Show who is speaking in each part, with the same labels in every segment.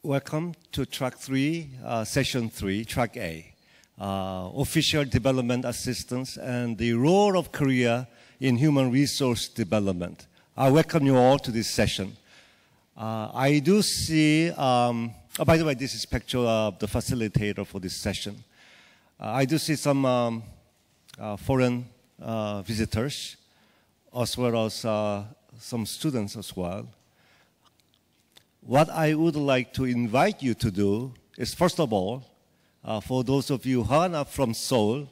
Speaker 1: Welcome to Track 3, Session 3, Track A, Official Development Assistance and the Role of Korea in Human Resource Development. I welcome you all to this session. I do see, by the way, this is a picture of the facilitator for this session. I do see some foreign visitors, as well as some students as well. What I would like to invite you to do is, first of all, for those of you who are not from Seoul,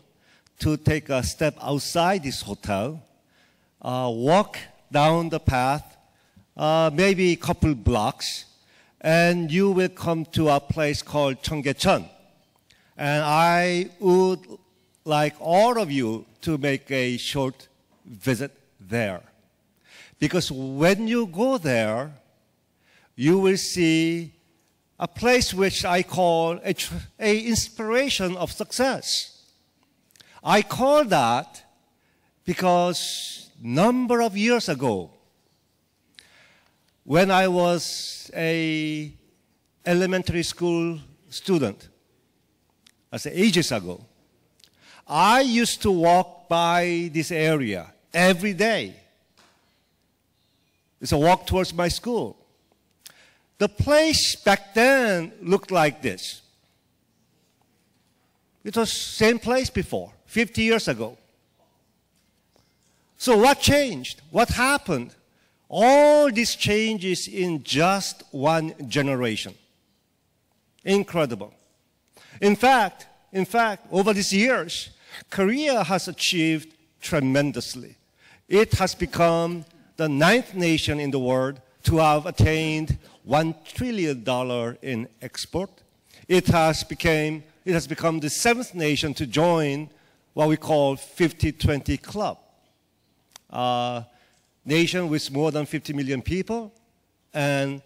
Speaker 1: to take a step outside this hotel, walk down the path, maybe a couple blocks, and you will come to a place called Cheonggyecheon. And I would like all of you to make a short visit there. Because when you go there, you will see a place which I call a inspiration of success. I call that because number of years ago, when I was an elementary school student, as ages ago, I used to walk by this area every day. It's a walk towards my school. The place back then looked like this. It was the same place before, 50 years ago. So what changed? What happened? All these changes in just one generation. Incredible. In fact, over these years, Korea has achieved tremendously. It has become the 9th nation in the world to have attained $1 trillion in export. It has become the 7th nation to join what we call 50-20 club. Nation with more than 50 million people and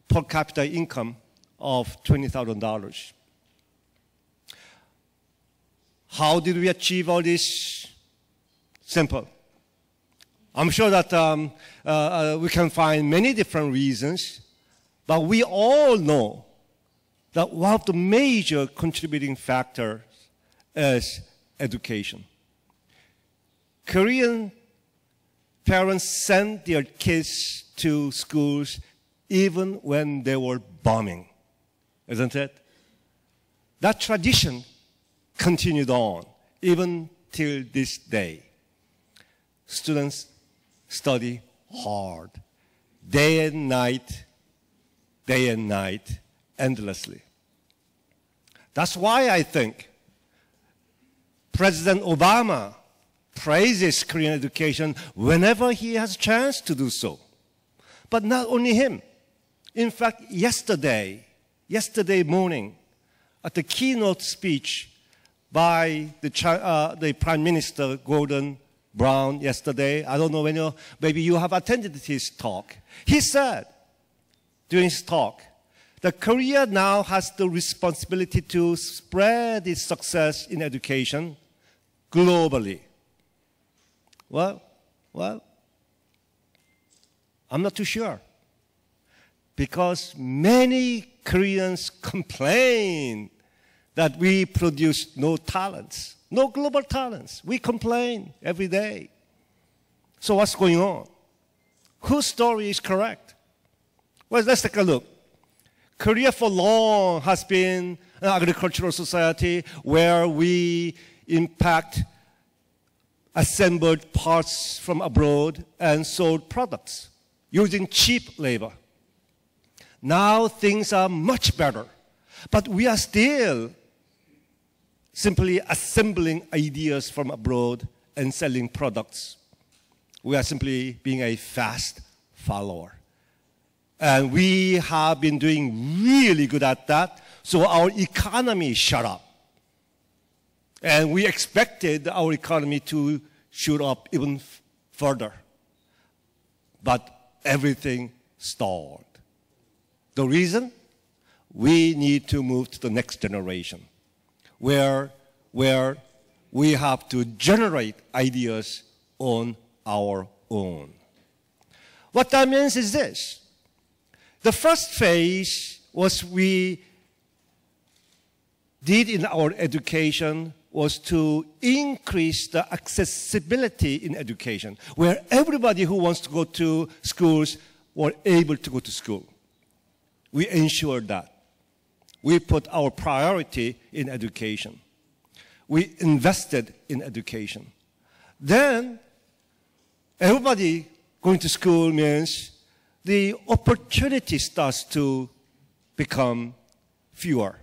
Speaker 1: per capita income of $20,000. How did we achieve all this? Simple. I'm sure that we can find many different reasons, but we all know that one of the major contributing factors is education. Korean parents sent their kids to schools even when they were bombing, isn't it? That tradition continued on even till this day. Students study hard, day and night, endlessly. That's why I think President Obama praises Korean education whenever he has a chance to do so. But not only him. In fact, yesterday morning, at the keynote speech by the Prime Minister, Gordon Brown, yesterday, I don't know maybe you have attended his talk. He said during his talk that Korea now has the responsibility to spread its success in education globally. Well, I'm not too sure. Because many Koreans complain that we produce no talents, no global talents. We complain every day. So what's going on? Whose story is correct? Well, let's take a look. Korea for long has been an agricultural society where we impact assembled parts from abroad and sold products using cheap labor. Now things are much better, but we are still simply assembling ideas from abroad and selling products. We are simply being a fast follower. And we have been doing really good at that, so our economy shot up. And we expected our economy to shoot up even further. But everything stalled. The reason? We need to move to the next generation, where we have to generate ideas on our own. What that means is this. The first phase what we did in our education was to increase the accessibility in education, where everybody who wants to go to schools were able to go to school. We ensured that. We put our priority in education. We invested in education. Then, everybody going to school means the opportunity starts to become fewer.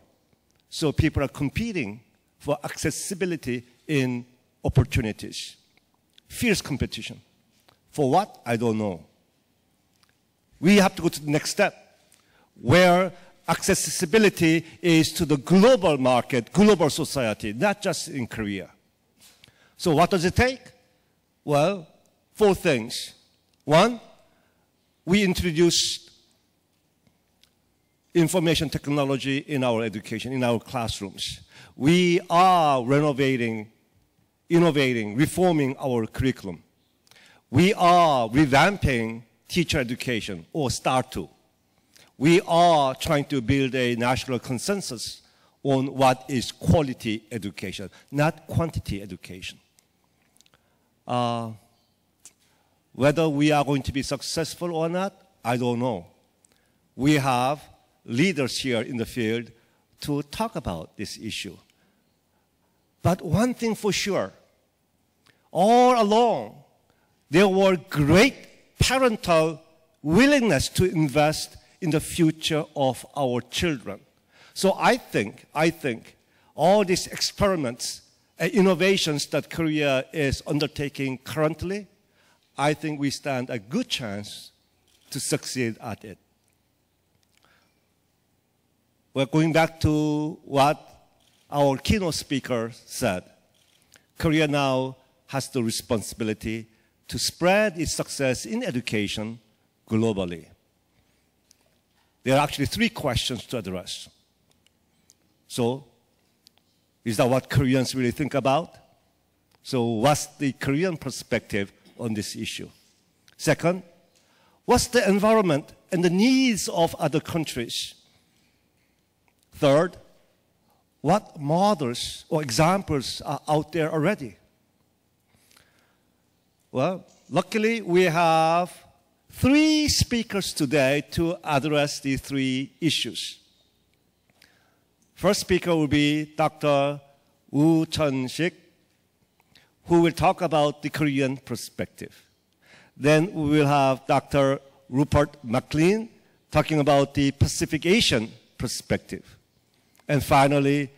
Speaker 1: So people are competing for accessibility in opportunities. Fierce competition. For what? I don't know. We have to go to the next step, where accessibility is to the global market, global society, not just in Korea. So what does it take? Well, 4 things. 1, we introduced information technology in our education, in our classrooms. We are renovating, innovating, reforming our curriculum. We are revamping teacher education, or start to. We are trying to build a national consensus on what is quality education, not quantity education. Whether we are going to be successful or not, I don't know. We have leaders here in the field to talk about this issue. But one thing for sure, all along, there were great parental willingness to invest in the future of our children. So I think all these experiments and innovations that Korea is undertaking currently, I think we stand a good chance to succeed at it. We're going back to what our keynote speaker said. Korea now has the responsibility to spread its success in education globally. There are actually 3 questions to address. So, is that what Koreans really think about? So, what's the Korean perspective on this issue? Second, what's the environment and the needs of other countries? Third, what models or examples are out there already? Well, luckily we have 3 speakers today to address these 3 issues. First speaker will be Dr. Chun Shik, who will talk about the Korean perspective. Then we will have Dr. Rupert McLean talking about the Pacific Asian perspective. And finally,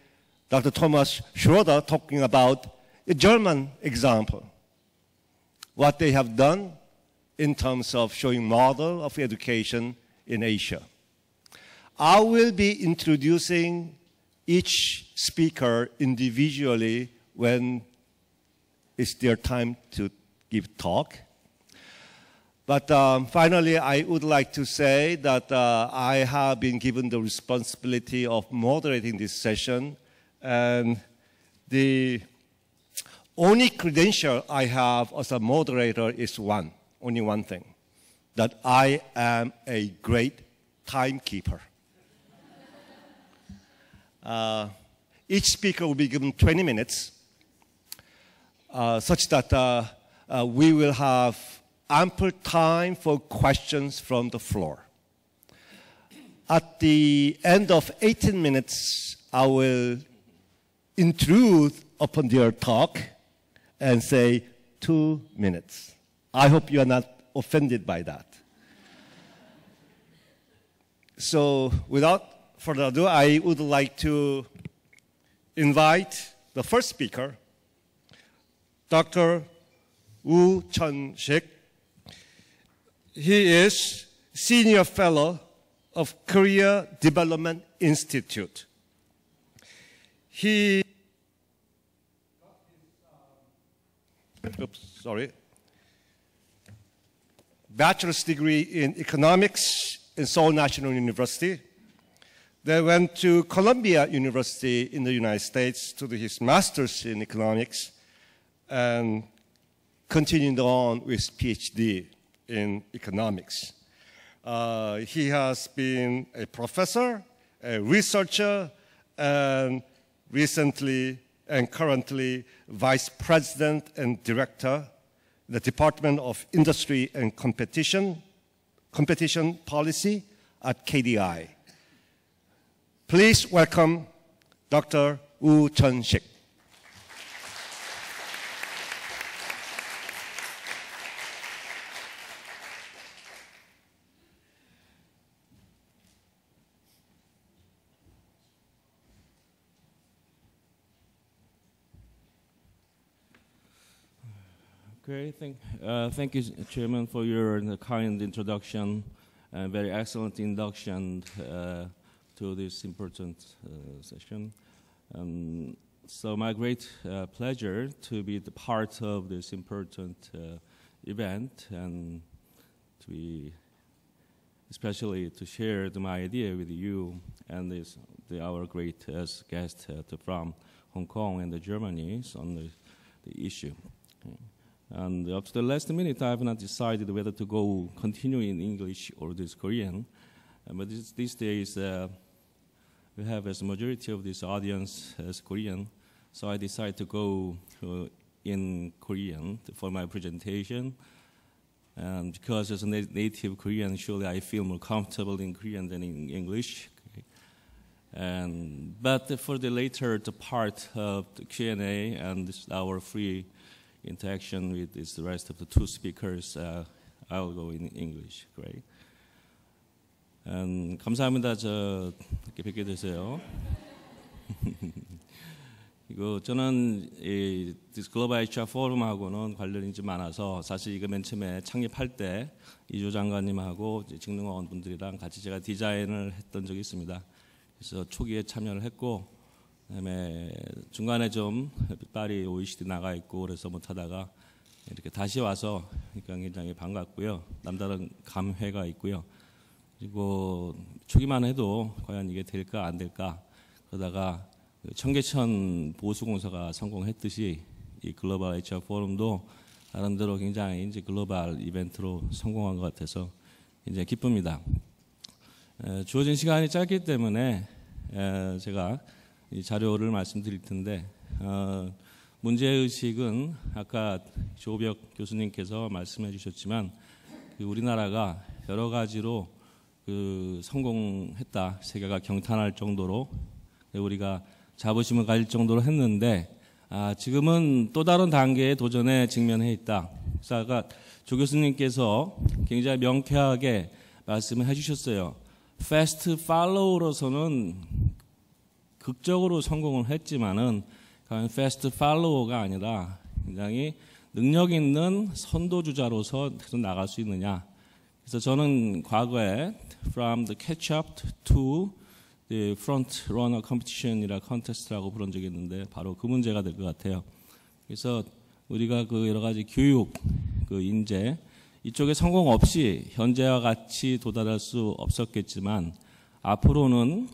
Speaker 1: Dr. Thomas Schroeder talking about a German example, what they have done in terms of showing model of education in Asia. I will be introducing each speaker individually when it's their time to give talk. But finally, I would like to say that I have been given the responsibility of moderating this session, and the only credential I have as a moderator is only one thing, that I am a great timekeeper. Each speaker will be given 20 minutes, such that we will have ample time for questions from the floor. At the end of 18 minutes, I will intrude upon their talk and say 2 minutes. I hope you are not offended by that. So without further ado, I would like to invite the first speaker, Dr. Chun Shik. He is Senior Fellow of Korea Development Institute. He bachelor's degree in economics in Seoul National University. Then went to Columbia University in the United States to do his master's in economics and continued on with PhD in economics. He has been a professor, a researcher, and recently and currently Vice President and Director in the Department of Industry and Competition Policy at KDI. Please welcome Dr. Chun Shik.
Speaker 2: Okay, thank you, Chairman, for your kind introduction and very excellent induction to this important session. So my great pleasure to be the part of this important event and to be especially to share my idea with you and our great guest from Hong Kong and Germany on the issue. Okay. And up to the last minute, I have not decided whether to continue in English or this Korean. But these days, we have as a majority of this audience as Korean, so I decided to go in Korean for my presentation. And because as a native Korean, surely I feel more comfortable in Korean than in English. Okay. But for the later part of the Q&A and our free interaction with the rest of the two speakers, I'll go in English. Great. 감사합니다. 이렇게 뵙게 되세요. 저는 이 글로벌 HR 포럼하고는 관련이 좀 많아서 사실 이거 맨 처음에 창립할 때 이조 장관님하고 직능원 분들이랑 같이 제가 디자인을 했던 적이 있습니다. 그래서 초기에 참여를 했고, 그다음에 중간에 좀 딸이 OECD 나가 있고 그래서 못하다가 이렇게 다시 와서 굉장히 반갑고요. 남다른 감회가 있고요. 그리고 초기만 해도 과연 이게 될까 안 될까 그러다가 청계천 보수공사가 성공했듯이 이 글로벌 HR 포럼도 나름대로 굉장히 이제 글로벌 이벤트로 성공한 것 같아서 굉장히 기쁩니다. 주어진 시간이 짧기 때문에 제가 이 자료를 말씀드릴 텐데 문제의식은 아까 조벽 교수님께서 말씀해 주셨지만 우리나라가 여러 가지로 성공했다. 세계가 경탄할 정도로 우리가 자부심을 가질 정도로 했는데 지금은 또 다른 단계의 도전에 직면해 있다. 그래서 아까 조 교수님께서 굉장히 명쾌하게 말씀을 해주셨어요. Fast Follow로서는 극적으로 성공을 했지만은 Fast Follower가 아니라 굉장히 능력 있는 선도주자로서 계속 나갈 수 있느냐. 그래서 저는 과거에 From the Catch-up to the Front Runner Competition이라 컨테스트라고 부른 적이 있는데 바로 그 문제가 될 것 같아요. 그래서 우리가 여러 가지 교육, 인재 이쪽에 성공 없이 현재와 같이 도달할 수 없었겠지만 앞으로는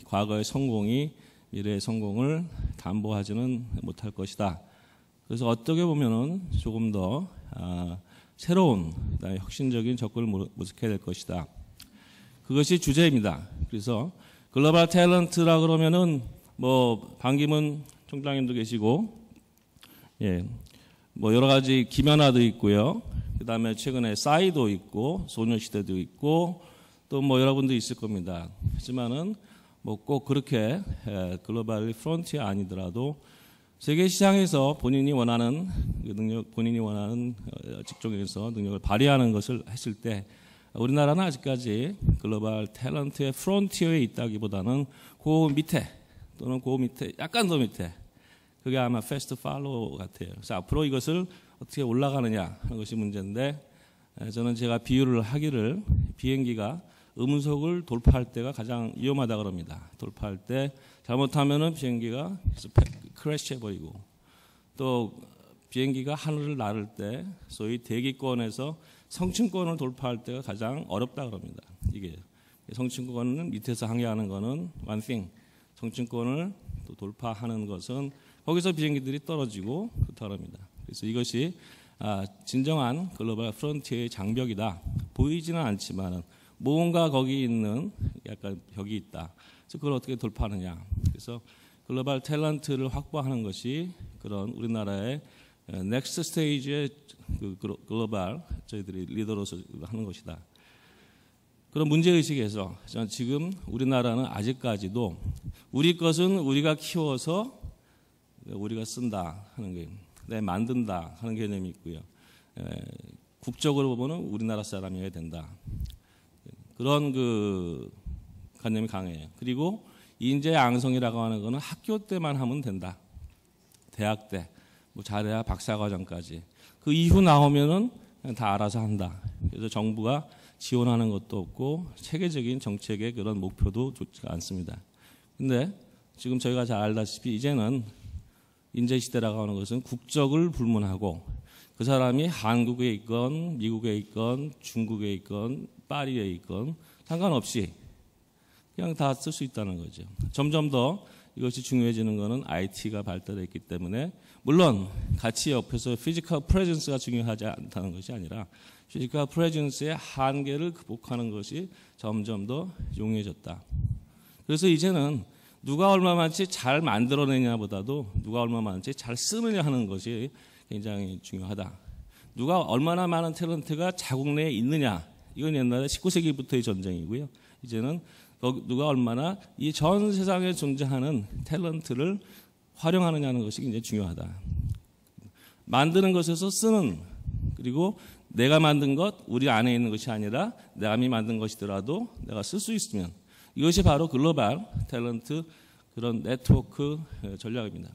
Speaker 2: 과거의 성공이 미래의 성공을 담보하지는 못할 것이다. 그래서 어떻게 보면은 조금 더 새로운 혁신적인 접근을 모색해야 될 것이다. 그것이 주제입니다. 그래서 글로벌 탤런트라 그러면은 반기문 총장님도 계시고, 여러 가지 김연아도 있고요. 그 다음에 최근에 싸이도 있고, 소녀시대도 있고, 또 여러분도 있을 겁니다. 하지만은 꼭 그렇게 글로벌 프론티어 아니더라도 세계 시장에서 본인이 원하는 능력, 본인이 원하는 직종에서 능력을 발휘하는 것을 했을 때 우리나라는 아직까지 글로벌 탤런트의 프론티어에 있다기보다는 그 밑에 또는 그 밑에 약간 더 밑에 그게 아마 패스트 팔로우 같아요. 그래서 앞으로 이것을 어떻게 올라가느냐 하는 것이 문제인데 저는 제가 비유를 하기를 비행기가 음속을 돌파할 때가 가장 위험하다 그럽니다. 돌파할 때 잘못하면은 비행기가 크래시해버리고 또 비행기가 하늘을 나를 때 소위 대기권에서 성층권을 돌파할 때가 가장 어렵다 그럽니다. 이게 성층권은 밑에서 항해하는 거는 one thing, 성층권을 또 돌파하는 것은 거기서 비행기들이 떨어지고 그렇다 그럽니다. 그래서 이것이 진정한 글로벌 프론티어의 장벽이다. 보이지는 않지만은 뭔가 거기 있는 약간 벽이 있다. 그래서 그걸 어떻게 돌파하느냐. 그래서 글로벌 탤런트를 확보하는 것이 그런 우리나라의 넥스트 스테이지의 그 글로벌 저희들이 리더로서 하는 것이다. 그런 문제의식에서 저는 지금 우리나라는 아직까지도 우리 것은 우리가 키워서 우리가 쓴다 하는 게, 만든다 하는 개념이 있고요. 국적으로 보면 우리나라 사람이어야 된다. 그런 그 관념이 강해요. 그리고 인재 양성이라고 하는 거는 학교 때만 하면 된다. 대학 때, 뭐 잘해야 박사과정까지. 그 이후 나오면은 그냥 다 알아서 한다. 그래서 정부가 지원하는 것도 없고 체계적인 정책의 그런 목표도 좋지가 않습니다. 근데 지금 저희가 잘 알다시피 이제는 인재 시대라고 하는 것은 국적을 불문하고 그 사람이 한국에 있건 미국에 있건 중국에 있건 파리에 있건 상관없이 그냥 다 쓸 수 있다는 거죠. 점점 더 이것이 중요해지는 것은 IT가 발달했기 때문에 물론 같이 옆에서 피지컬 프레젠스가 중요하지 않다는 것이 아니라 피지컬 프레젠스의 한계를 극복하는 것이 점점 더 용이해졌다. 그래서 이제는 누가 얼마만치 잘 만들어내냐보다도 누가 얼마만치 잘 쓰느냐 하는 것이 굉장히 중요하다. 누가 얼마나 많은 탤런트가 자국 내에 있느냐. 이건 옛날에 19세기부터의 전쟁이고요. 이제는 누가 얼마나 이 전 세상에 존재하는 탤런트를 활용하느냐는 것이 굉장히 중요하다. 만드는 것에서 쓰는, 그리고 내가 만든 것, 우리 안에 있는 것이 아니라 남이 만든 것이더라도 내가 쓸 수 있으면 이것이 바로 글로벌 탤런트 그런 네트워크 전략입니다.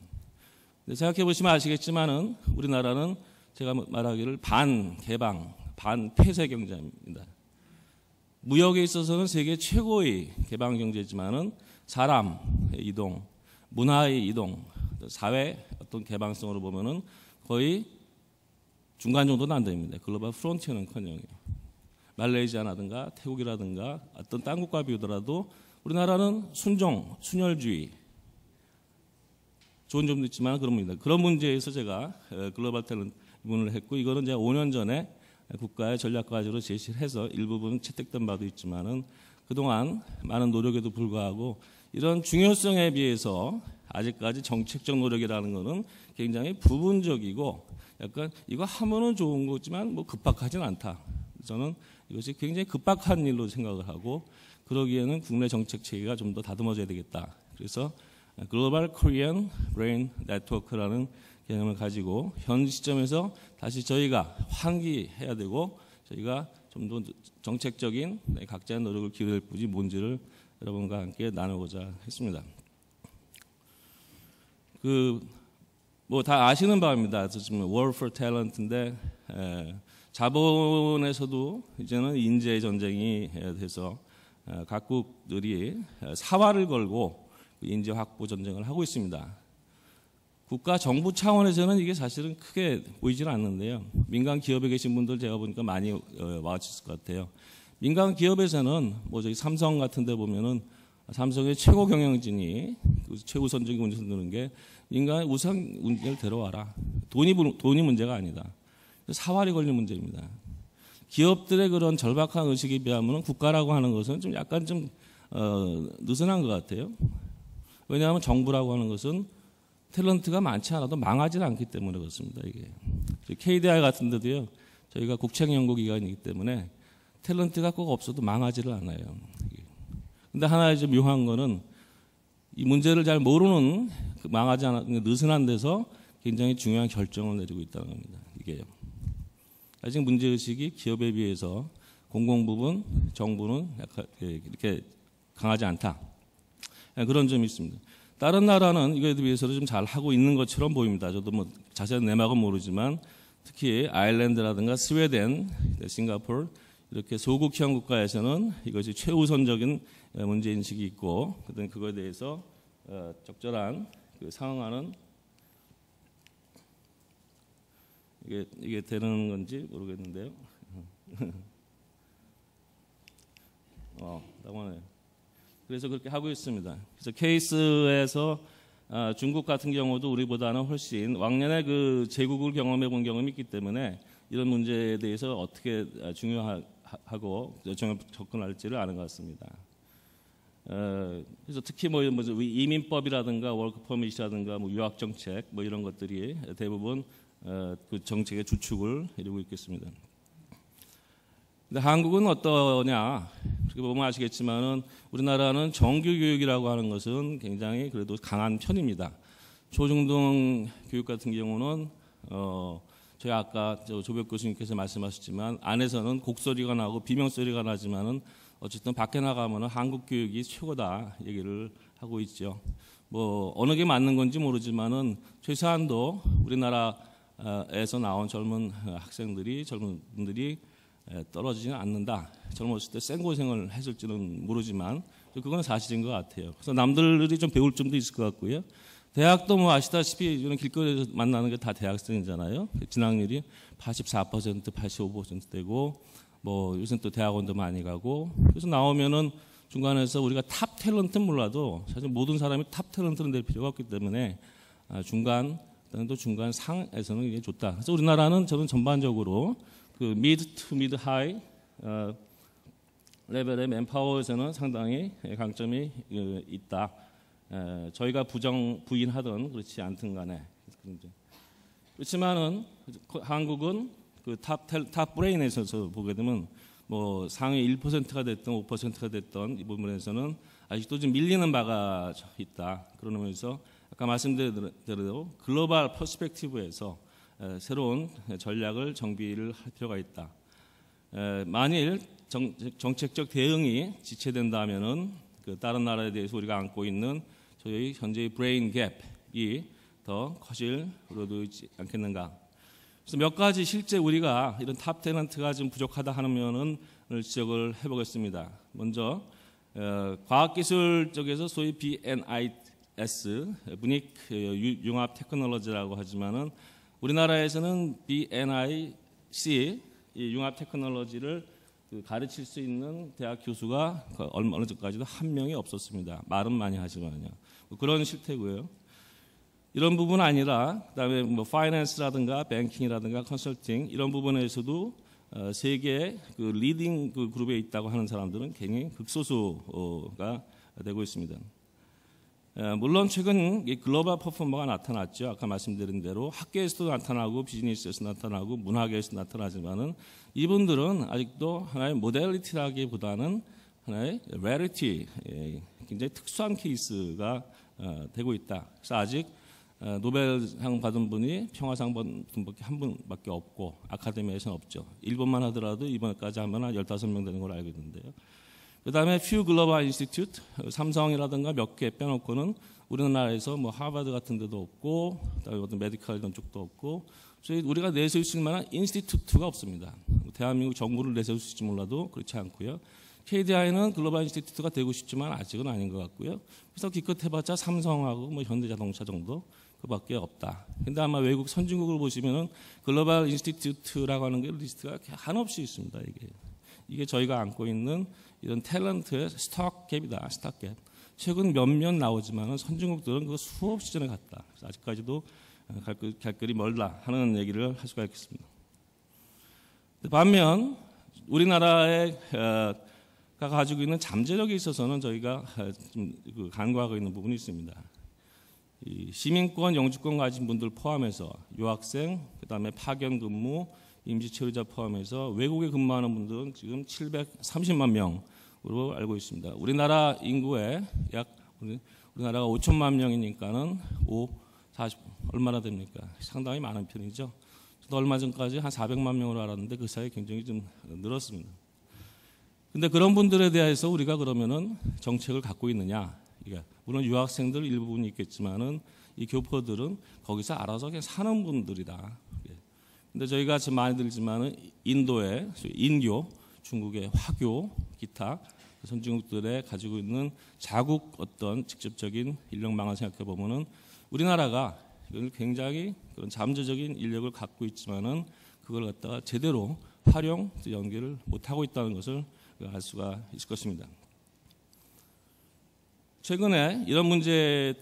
Speaker 2: 생각해 보시면 아시겠지만은 우리나라는 제가 말하기를 반개방, 반폐쇄 경제입니다. 무역에 있어서는 세계 최고의 개방 경제지만은 사람의 이동, 문화의 이동, 사회 어떤 개방성으로 보면은 거의 중간 정도는 안 됩니다. 글로벌 프론티어는커녕 말레이시아라든가 태국이라든가 어떤 딴 국가 비우더라도 우리나라는 순종, 순혈주의 좋은 점도 있지만 그런 문제입니다. 그런 문제에서 제가 글로벌 탤런트 문을 했고 이거는 제가 5년 전에 국가의 전략 과제로 제시를 해서 일부분 채택된 바도 있지만은 그동안 많은 노력에도 불구하고 이런 중요성에 비해서 아직까지 정책적 노력이라는 것은 굉장히 부분적이고 약간 이거 하면은 좋은 거지만 뭐 급박하진 않다. 저는 이것이 굉장히 급박한 일로 생각을 하고 그러기에는 국내 정책 체계가 좀 더 다듬어져야 되겠다. 그래서 글로벌 코리안 브레인 네트워크라는 개념을 가지고 현 시점에서 다시 저희가 환기해야 되고 저희가 좀 더 정책적인 각자의 노력을 기울일 뿐이 뭔지를 여러분과 함께 나누고자 했습니다. 뭐 다 아시는 바입니다. 지금 War for Talent인데 자본에서도 이제는 인재 전쟁이 돼서 각국들이 사활을 걸고 인재 확보 전쟁을 하고 있습니다. 국가 정부 차원에서는 이게 사실은 크게 보이지는 않는데요. 민간 기업에 계신 분들 제가 보니까 많이 와주셨을 것 같아요. 민간 기업에서는 뭐 저기 삼성 같은 데 보면은 삼성의 최고 경영진이 최우선적인 문제를 두는 게 민간 우선 문제를 데려와라. 돈이 문제가 아니다. 사활이 걸린 문제입니다. 기업들의 그런 절박한 의식에 비하면 국가라고 하는 것은 좀 약간 좀 느슨한 것 같아요. 왜냐하면 정부라고 하는 것은 탤런트가 많지 않아도 망하지는 않기 때문에 그렇습니다. 이게 KDI 같은 데도요. 저희가 국책연구기관이기 때문에 탤런트가 꼭 없어도 망하지를 않아요. 근데 하나 좀 묘한 거는 이 문제를 잘 모르는 망하지 않아 느슨한 데서 굉장히 중요한 결정을 내리고 있다는 겁니다. 이게요. 아직 문제의식이 기업에 비해서 공공부문, 정부는 약간 이렇게 강하지 않다. 그런 점이 있습니다. 다른 나라는 이거에 비해서도 좀 잘 하고 있는 것처럼 보입니다. 저도 뭐 자세한 내막은 모르지만 특히 아일랜드라든가 스웨덴, 싱가포르 이렇게 소국형 국가에서는 이것이 최우선적인 문제인식이 있고 그거에 대해서 적절한 상응하는 이게 되는 건지 모르겠는데요. 나오네요. 그래서 그렇게 하고 있습니다. 그래서 케이스에서 중국 같은 경우도 우리보다는 훨씬 왕년에 그 제국을 경험해 본 경험이 있기 때문에 이런 문제에 대해서 어떻게 중요하고 접근할지를 아는 것 같습니다. 그래서 특히 뭐 이민법이라든가 워크퍼밋이라든가 뭐 유학정책 뭐 이런 것들이 대부분 그 정책의 주축을 이루고 있겠습니다. 근데 한국은 어떠냐? 그렇게 보면 아시겠지만은 우리나라는 정규교육이라고 하는 것은 굉장히 그래도 강한 편입니다. 초중등 교육 같은 경우는 저희 아까 조벽 교수님께서 말씀하셨지만 안에서는 곡소리가 나고 비명소리가 나지만은 어쨌든 밖에 나가면은 한국 교육이 최고다 얘기를 하고 있죠. 뭐 어느 게 맞는 건지 모르지만은 최소한도 우리나라에서 나온 젊은 분들이 떨어지지는 않는다. 젊었을 때 생고생을 했을지는 모르지만 그건 사실인 것 같아요. 그래서 남들이 좀 배울 점도 있을 것 같고요. 대학도 뭐 아시다시피 이런 길거리에서 만나는 게 다 대학생이잖아요. 진학률이 84%, 85%되고 뭐 요새는 또 대학원도 많이 가고 그래서 나오면은 중간에서 우리가 탑 탤런트는 몰라도 사실 모든 사람이 탑 탤런트는 될 필요가 없기 때문에 중간 또 중간 상에서는 이게 좋다. 그래서 우리나라는 저는 전반적으로 그 mid to mid high 레벨의 맨파워에서는 상당히 강점이 있다. 저희가 부인하든 그렇지 않든 간에 그렇지만은 한국은 그 탑 브레인에서 보게 되면 뭐 상위 1%가 됐던 5%가 됐던 이 부분에서는 아직도 좀 밀리는 바가 있다. 그러면서 아까 말씀드린 대로 글로벌 퍼스펙티브에서 새로운 전략을 정비를 할 필요가 있다. 만일 정책적 대응이 지체된다면은 그 다른 나라에 대해서 우리가 안고 있는 저희 현재의 브레인 갭이 더 커질로도 있지 않겠는가. 그래서 몇 가지 실제 우리가 이런 탑 탤런트가 좀 부족하다 하는 면은 지적을 해보겠습니다. 먼저 과학기술 쪽에서 소위 BNIS, 분익 융합 테크놀로지라고 하지만은 우리나라에서는 BNIC 이 융합 테크놀로지를 가르칠 수 있는 대학 교수가 어느 전까지도 한 명이 없었습니다. 말은 많이 하지만요. 그런 실태고요. 이런 부분 아니라 그다음에 뭐 파이낸스라든가 뱅킹이라든가 컨설팅 이런 부분에서도 세계 그 리딩 그 그룹에 있다고 하는 사람들은 굉장히 극소수가 되고 있습니다. 물론 최근 글로벌 퍼포머가 나타났죠. 아까 말씀드린 대로 학계에서도 나타나고 비즈니스에서 나타나고 문학에서 나타나지만은 이분들은 아직도 하나의 모델리티라기보다는 하나의 레리티, 굉장히 특수한 케이스가 되고 있다. 그래서 아직 노벨상 받은 분이 평화상 받은 분밖에 한 분밖에 없고 아카데미에서는 없죠. 일본만 하더라도 이번까지 하면 한 15명 되는 걸로 알고 있는데요. 그다음에 Few Global Institute, 삼성이라든가 몇 개 빼놓고는 우리나라에서 뭐 하버드 같은 데도 없고 그다음에 어떤 메디컬 이런 쪽도 없고 그래서 우리가 내세울 수 있는 만한 인스티튜트가 없습니다. 대한민국 정부를 내세울 수 있을지 몰라도 그렇지 않고요. KDI는 글로벌 인스티튜트가 되고 싶지만 아직은 아닌 것 같고요. 그래서 기껏 해봤자 삼성하고 뭐 현대자동차 정도 그밖에 없다. 근데 아마 외국 선진국을 보시면은 글로벌 인스티튜트라고 하는 게 리스트가 한없이 있습니다. 이게 저희가 안고 있는 이런 탤런트의 스톡 갭이다. 스톡 갭. 최근 몇몇 나오지만은 선진국들은 그거 수없이 전에 갔다. 그래서 아직까지도 갈 길이 멀다 하는 얘기를 할 수가 있겠습니다. 반면 우리나라가 가지고 있는 잠재력에 있어서는 저희가 좀 간과하고 있는 부분이 있습니다. 이 시민권, 영주권 가진 분들 포함해서 유학생, 그다음에 파견 근무, 임시체류자 포함해서 외국에 근무하는 분들은 지금 730만 명으로 알고 있습니다. 우리나라 인구의 우리나라가 5천만 명이니까는 40 얼마나 됩니까? 상당히 많은 편이죠. 저도 얼마 전까지 한 400만 명으로 알았는데 그 사이에 굉장히 좀 늘었습니다. 근데 그런 분들에 대해서 우리가 그러면은 정책을 갖고 있느냐? 물론 유학생들 일부분이 있겠지만은 이 교포들은 거기서 알아서 그냥 사는 분들이다. 근데 저희가 지금 많이 들지만은 인도의 인교, 중국의 화교, 기타 선진국들에 가지고 있는 자국 어떤 직접적인 인력망을 생각해 보면은 우리나라가 굉장히 그런 잠재적인 인력을 갖고 있지만은 그걸 갖다가 제대로 활용, 연계를 못 하고 있다는 것을 알 수가 있을 것입니다. 최근에 이런 문제에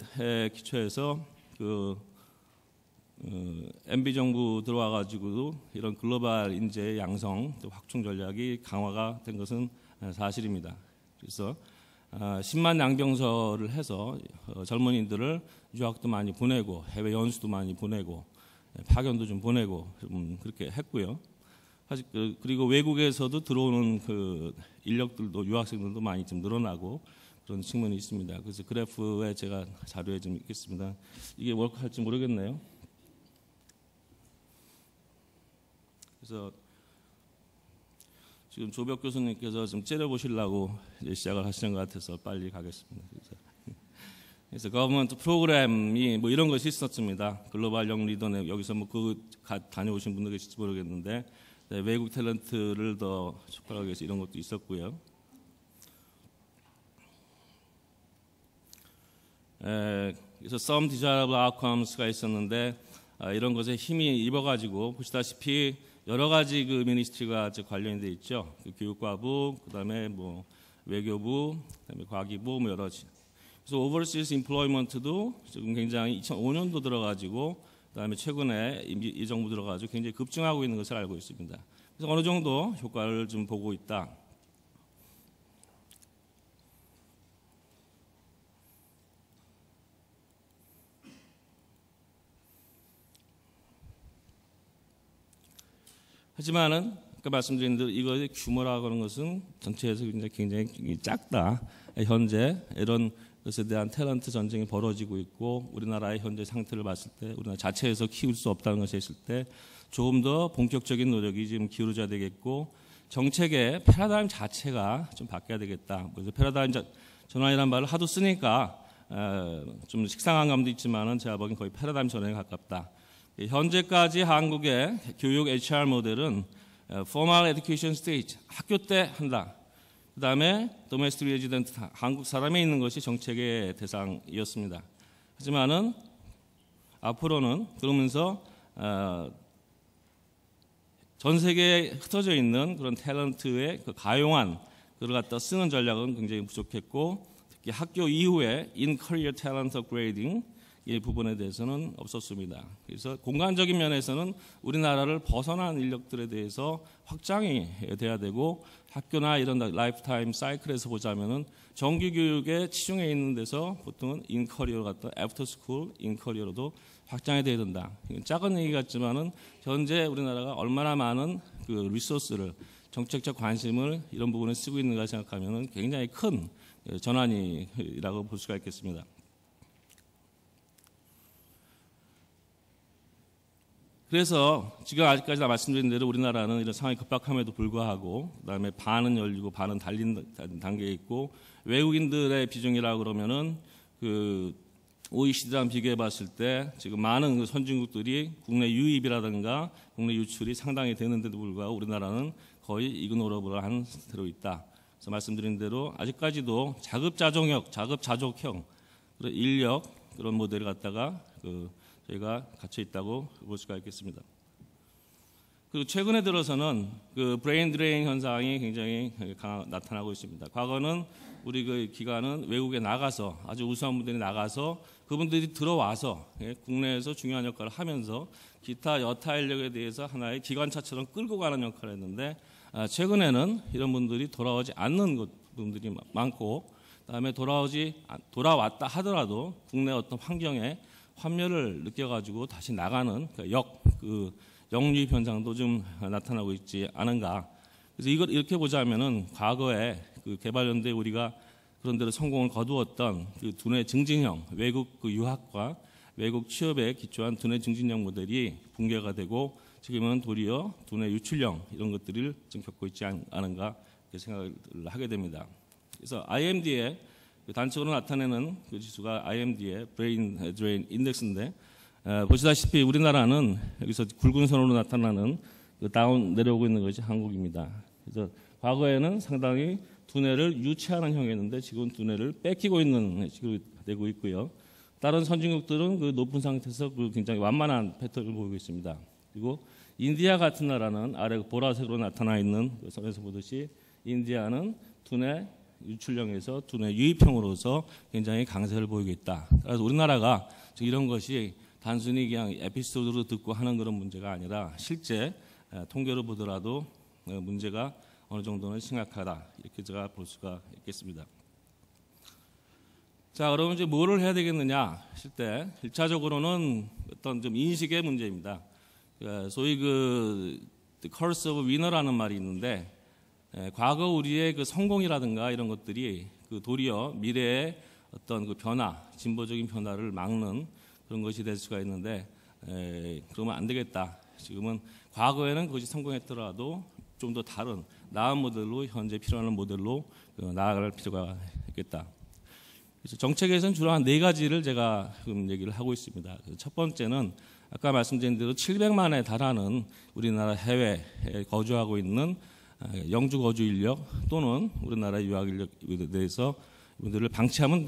Speaker 2: 기초해서 MB 정부 들어와가지고 이런 글로벌 인재 양성 확충 전략이 강화가 된 것은 사실입니다. 그래서 10만 양병서를 해서 젊은이들을 유학도 많이 보내고 해외 연수도 많이 보내고 파견도 좀 보내고 그렇게 했고요. 그리고 외국에서도 들어오는 그 인력들도 유학생들도 많이 좀 늘어나고 그런 측면이 있습니다. 그래서 그래프에 제가 자료에 좀 있겠습니다. 이게 워크할지 모르겠네요. 그래서 지금 조벽 교수님께서 좀 째려보시려고 이제 시작을 하시는 것 같아서 빨리 가겠습니다. 그래서 거버먼트 프로그램이 뭐 이런 것이 있었습니다. 글로벌 영 리더네 여기서 뭐 다녀오신 분들 계실지 모르겠는데 외국 탤런트를 더 촉발하기 위해서 이런 것도 있었고요. 그래서 some desirable outcomes가 있었는데 이런 것에 힘이 입어가지고 보시다시피 여러 가지 그 미니스트리가 관련이 돼 있죠. 그 교육과부, 그다음에 뭐 외교부, 그다음에 과기부 뭐 여러 가지. 그래서 overseas employment도 지금 굉장히 2005년도 들어가지고 그다음에 최근에 이 정부 들어가지고 굉장히 급증하고 있는 것을 알고 있습니다. 그래서 어느 정도 효과를 좀 보고 있다. 하지만은 아까 말씀드린 대로 이거의 규모라고 하는 것은 전체에서 굉장히 작다. 현재 이런 것에 대한 탤런트 전쟁이 벌어지고 있고 우리나라의 현재 상태를 봤을 때 우리나라 자체에서 키울 수 없다는 것이 있을 때 조금 더 본격적인 노력이 지금 기울어져야 되겠고 정책의 패러다임 자체가 좀 바뀌어야 되겠다. 그래서 패러다임 전환이라는 말을 하도 쓰니까 좀 식상한 감도 있지만은 제가 보기엔 거의 패러다임 전환에 가깝다. 현재까지 한국의 교육 HR 모델은 formal education stage, 학교 때 한다. 그 다음에 domestic resident, 한국 사람에 있는 것이 정책의 대상이었습니다. 하지만은 앞으로는 그러면서 전 세계에 흩어져 있는 그런 탤런트의 그 가용한 그걸 갖다 쓰는 전략은 굉장히 부족했고 특히 학교 이후에 in-career talent upgrading 이 부분에 대해서는 없었습니다. 그래서 공간적인 면에서는 우리나라를 벗어난 인력들에 대해서 확장이 돼야 되고 학교나 이런 라이프타임 사이클에서 보자면은 정규 교육에 치중해 있는 데서 보통은 인커리어 같다 애프터 스쿨 인커리어로도 확장이 돼야 된다. 작은 얘기 같지만은 현재 우리나라가 얼마나 많은 그 리소스를 정책적 관심을 이런 부분에 쓰고 있는가 생각하면은 굉장히 큰 전환이라고 볼 수가 있겠습니다. 그래서 지금 아직까지 말씀드린 대로 우리나라는 이런 상황이 급박함에도 불구하고 그다음에 반은 열리고 반은 닫린 단계에 있고 외국인들의 비중이라고 그러면은 그 OECD랑 비교해 봤을 때 지금 많은 그 선진국들이 국내 유입이라든가 국내 유출이 상당히 되는데도 불구하고 우리나라는 거의 이그노러블한 상태로 있다. 그래서 말씀드린 대로 아직까지도 자급자족형 그런 인력 그런 모델을 갖다가 저희가 갇혀 있다고 볼 수가 있겠습니다. 그리고 최근에 들어서는 그 브레인 드레인 현상이 굉장히 나타나고 있습니다. 과거는 우리 그 기관은 외국에 나가서 아주 우수한 분들이 나가서 그분들이 들어와서 국내에서 중요한 역할을 하면서 기타 여타 인력에 대해서 하나의 기관차처럼 끌고 가는 역할을 했는데 최근에는 이런 분들이 돌아오지 않는 분들이 많고 그다음에 돌아왔다 하더라도 국내 어떤 환경에 환멸을 느껴가지고 다시 나가는 역유입 현상도 좀 나타나고 있지 않은가. 그래서 이걸 이렇게 보자면은 과거에 그 개발연대 우리가 그런 데로 성공을 거두었던 그 두뇌 증진형 외국 그 유학과 외국 취업에 기초한 두뇌 증진형 모델이 붕괴가 되고 지금은 도리어 두뇌 유출형 이런 것들을 좀 겪고 있지 않은가 이렇게 생각을 하게 됩니다. 그래서 IMD의 단적으로 나타내는 그 지수가 IMD의 브레인 드레인 인덱스인데 보시다시피 우리나라는 여기서 굵은 선으로 나타나는 그 다운 내려오고 있는 것이 한국입니다. 그래서 과거에는 상당히 두뇌를 유치하는 형이었는데 지금 두뇌를 뺏기고 있는 식으로 되고 있고요. 다른 선진국들은 그 높은 상태에서 그 굉장히 완만한 패턴을 보이고 있습니다. 그리고 인디아 같은 나라는 아래 보라색으로 나타나 있는 그 선에서 보듯이 인디아는 두뇌 유출형에서 두뇌 유입형으로서 굉장히 강세를 보이고 있다. 그래서 우리나라가 이런 것이 단순히 그냥 에피소드로 듣고 하는 그런 문제가 아니라 실제 통계로 보더라도 문제가 어느 정도는 심각하다. 이렇게 제가 볼 수가 있겠습니다. 자, 그러면 이제 뭐를 해야 되겠느냐 하실 때 1차적으로는 어떤 좀 인식의 문제입니다. 소위 그 curse of winner라는 말이 있는데 과거 우리의 그 성공이라든가 이런 것들이 그 도리어 미래의 어떤 그 변화, 진보적인 변화를 막는 그런 것이 될 수가 있는데 그러면 안 되겠다. 지금은 과거에는 그것이 성공했더라도 좀 더 다른 나은 모델로 현재 필요한 모델로 나아갈 필요가 있겠다. 그래서 정책에서는 주로 한 4가지를 제가 지금 얘기를 하고 있습니다. 첫 번째는 아까 말씀드린 대로 700만에 달하는 우리나라 해외에 거주하고 있는 영주 거주 인력 또는 우리나라 유학 인력에 대해서 이분들을 방치하면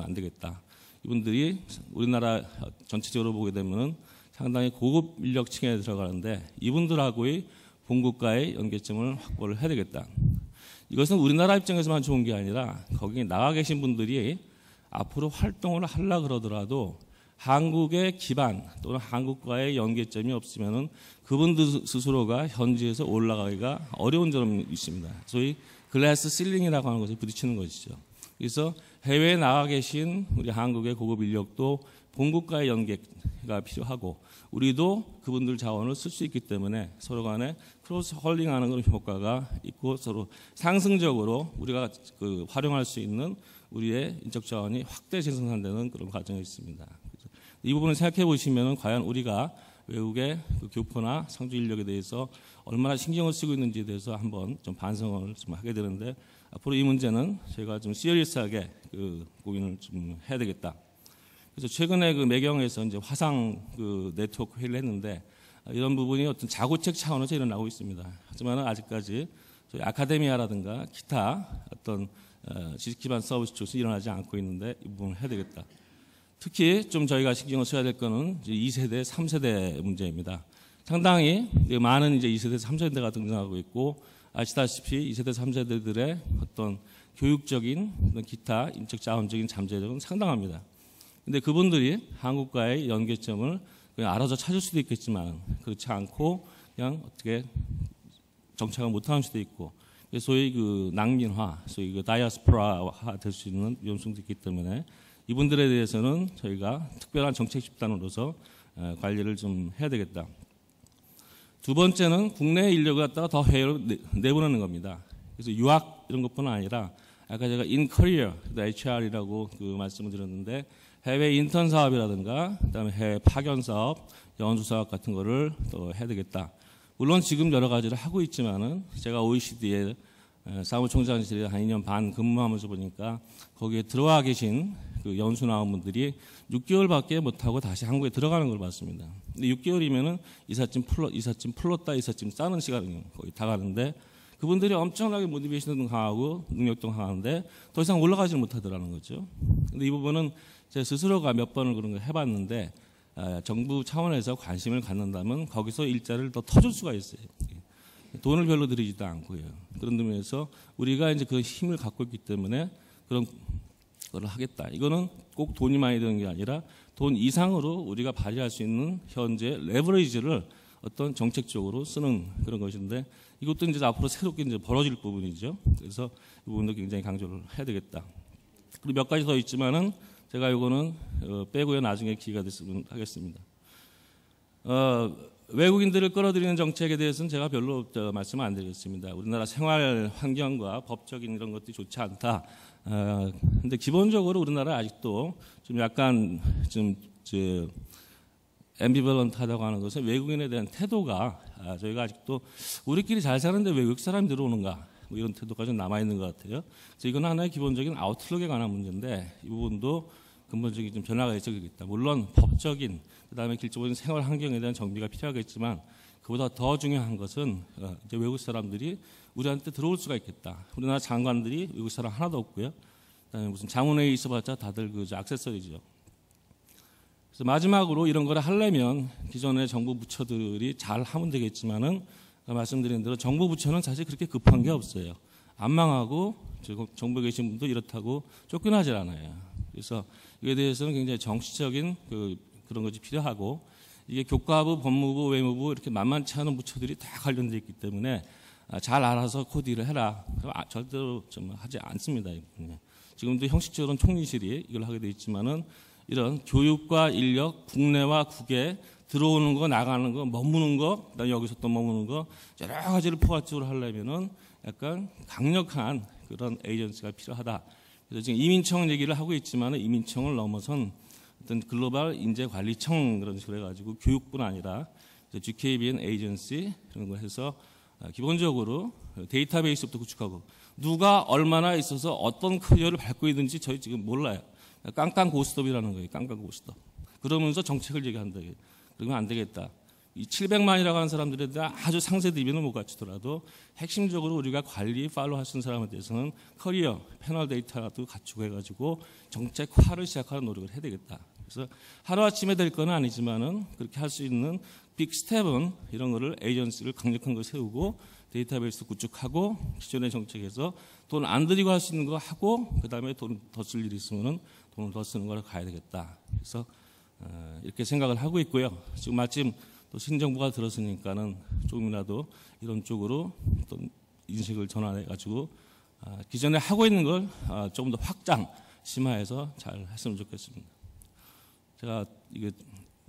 Speaker 2: 안 되겠다. 이분들이 우리나라 전체적으로 보게 되면 상당히 고급 인력층에 들어가는데 이분들하고의 본국가의 연계점을 확보를 해야 되겠다. 이것은 우리나라 입장에서만 좋은 게 아니라 거기에 나가 계신 분들이 앞으로 활동을 하려 그러더라도 한국의 기반 또는 한국과의 연계점이 없으면은 그분들 스스로가 현지에서 올라가기가 어려운 점이 있습니다. 소위 글래스 실링이라고 하는 것에 부딪히는 것이죠. 그래서 해외에 나가 계신 우리 한국의 고급 인력도 본국과의 연계가 필요하고 우리도 그분들 자원을 쓸 수 있기 때문에 서로 간에 크로스 헐링하는 그런 효과가 있고 서로 상승적으로 우리가 활용할 수 있는 우리의 인적 자원이 확대 생성되는 그런 과정이 있습니다. 이 부분을 생각해 보시면 과연 우리가 외국의 그 교포나 상주 인력에 대해서 얼마나 신경을 쓰고 있는지에 대해서 한번 좀 반성을 좀 하게 되는데 앞으로 이 문제는 저희가 좀 시리어스하게 고민을 좀 해야 되겠다. 그래서 최근에 그 매경에서 이제 화상 그 네트워크 회의를 했는데 이런 부분이 어떤 자구책 차원에서 일어나고 있습니다. 하지만 아직까지 저희 아카데미아라든가 기타 어떤 지식 기반 서비스 쪽에서 일어나지 않고 있는데 이 부분을 해야 되겠다. 특히 좀 저희가 신경을 써야 될 거는 이제 2세대, 3세대 문제입니다. 상당히 많은 이제 2세대, 3세대가 등장하고 있고 아시다시피 2세대, 3세대들의 어떤 교육적인 기타 인적 자원적인 잠재력은 상당합니다. 근데 그분들이 한국과의 연계점을 그냥 알아서 찾을 수도 있겠지만 그렇지 않고 그냥 어떻게 정착을 못하는 수도 있고 소위 그 낭민화, 소위 그 다이아스포라화 될 수 있는 위험성도 있기 때문에 이분들에 대해서는 저희가 특별한 정책 집단으로서 관리를 좀 해야 되겠다. 두 번째는 국내 인력을 갖다가 더 해외로 내보내는 겁니다. 그래서 유학 이런 것뿐만 아니라 아까 제가 in career, HR이라고 그 말씀을 드렸는데 해외 인턴 사업이라든가 그다음에 해외 파견 사업, 연수 사업 같은 거를 또 해야 되겠다. 물론 지금 여러 가지를 하고 있지만은 제가 OECD에 사무총장실에 한 2년 반 근무하면서 보니까 거기에 들어와 계신 그 연수 나온 분들이 6개월밖에 못하고 다시 한국에 들어가는 걸 봤습니다. 근데 6개월이면은 이삿짐 풀었다 이삿짐 싸는 시간이 거의 다 가는데 그분들이 엄청나게 모티베이션도 강하고 능력도 강한데 더 이상 올라가지 못하더라는 거죠. 근데 이 부분은 제 스스로가 몇 번을 그런 걸 해봤는데 정부 차원에서 관심을 갖는다면 거기서 일자리를 더 터줄 수가 있어요. 돈을 별로 들이지도 않고요. 그런 의미에서 우리가 이제 그 힘을 갖고 있기 때문에 그런 걸 하겠다. 이거는 꼭 돈이 많이 드는 게 아니라 돈 이상으로 우리가 발휘할 수 있는 현재 레버리지를 어떤 정책적으로 쓰는 그런 것인데 이것도 이제 앞으로 새롭게 이제 벌어질 부분이죠. 그래서 이 부분도 굉장히 강조를 해야 되겠다. 그리고 몇 가지 더 있지만은 제가 이거는 빼고요 나중에 기회가 됐으면 하겠습니다. 외국인들을 끌어들이는 정책에 대해서는 제가 별로 말씀을 안 드리겠습니다. 우리나라 생활 환경과 법적인 이런 것들이 좋지 않다. 근데 기본적으로 우리나라 아직도 좀 약간 좀 앰비벌런트하다고 하는 것은 외국인에 대한 태도가 저희가 아직도 우리끼리 잘 사는데 왜 외국 사람이 들어오는가 뭐 이런 태도가 좀 남아 있는 것 같아요. 그래서 이건 하나의 기본적인 아웃룩에 관한 문제인데 이 부분도 근본적인 좀 변화가 있어야겠다. 물론 법적인 그다음에 기초적인 생활 환경에 대한 정비가 필요하겠지만 그보다 더 중요한 것은 이제 외국 사람들이 우리한테 들어올 수가 있겠다. 우리나라 장관들이 외국 사람 하나도 없고요. 그다음에 무슨 자문회의 있어봤자 다들 그 액세서리죠. 그래서 마지막으로 이런 걸 하려면 기존의 정부 부처들이 잘 하면 되겠지만은 말씀드린 대로 정부 부처는 사실 그렇게 급한 게 없어요. 안 망하고 정부에 계신 분도 이렇다고 쫓겨나질 않아요. 그래서 이에 대해서는 굉장히 정치적인 그런 것이 필요하고, 이게 교과부, 법무부, 외무부 이렇게 만만치 않은 부처들이 다 관련되어 있기 때문에 잘 알아서 코디를 해라. 그럼 절대로 좀 하지 않습니다. 지금도 형식적으로는 총리실이 이걸 하게 돼 있지만은 이런 교육과 인력, 국내와 국외 들어오는 거, 나가는 거, 머무는 거, 그다음에 여기서 또 머무는 거, 여러 가지를 포괄적으로 하려면은 약간 강력한 그런 에이전시가 필요하다. 그래서 지금 이민청 얘기를 하고 있지만은 이민청을 넘어선 어떤 글로벌 인재관리청 그런 식으로 해가지고 교육뿐 아니라 GKBN 에이전시 이런 거 해서 기본적으로 데이터베이스부터 구축하고, 누가 얼마나 있어서 어떤 커리어를 밟고 있는지 저희 지금 몰라요. 깡깡 고스톱이라는 거예요. 깡깡 고스톱. 그러면서 정책을 얘기한다. 그러면 안 되겠다. 이 700만이라고 하는 사람들에 대한 아주 상세 대비는 못 갖추더라도 핵심적으로 우리가 관리, 팔로우 하시는 사람에 대해서는 커리어, 패널 데이터도 갖추고 해가지고 정책화를 시작하는 노력을 해야 되겠다. 그래서 하루아침에 될 건 아니지만은 그렇게 할 수 있는 빅 스텝은 이런 거를 에이전시를 강력한 걸 세우고 데이터베이스 구축하고 기존의 정책에서 돈 안 들이고 할 수 있는 거 하고, 그 다음에 돈 더 쓸 일이 있으면은 돈을 더 쓰는 걸 가야 되겠다. 그래서 이렇게 생각을 하고 있고요. 지금 마침 또 신정부가 들었으니까는 조금이라도 이런 쪽으로 또 인식을 전환해가지고 기존에 하고 있는 걸 조금 더 확장, 심화해서 잘 했으면 좋겠습니다. 제가 이게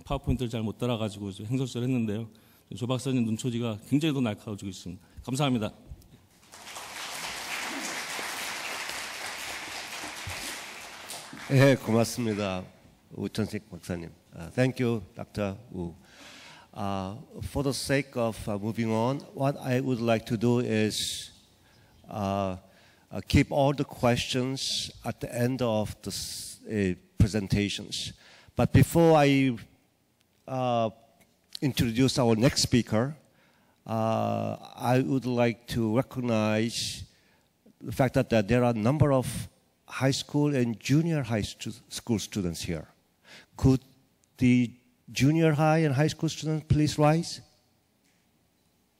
Speaker 2: 파워포인트를 잘 못 따라가지고 행설설 했는데요. 조 박사님 눈초지가 굉장히 더 날카로워지고 있습니다. 감사합니다.
Speaker 1: 네, 고맙습니다. 우천식 박사님. Thank you, Dr. Wu. For the sake of moving on, what I would like to do is keep all the questions at the end of the presentations. But before I introduce our next speaker, I would like to recognize the fact that there are a number of high school and junior high school students here. Could the junior high and high school students please rise?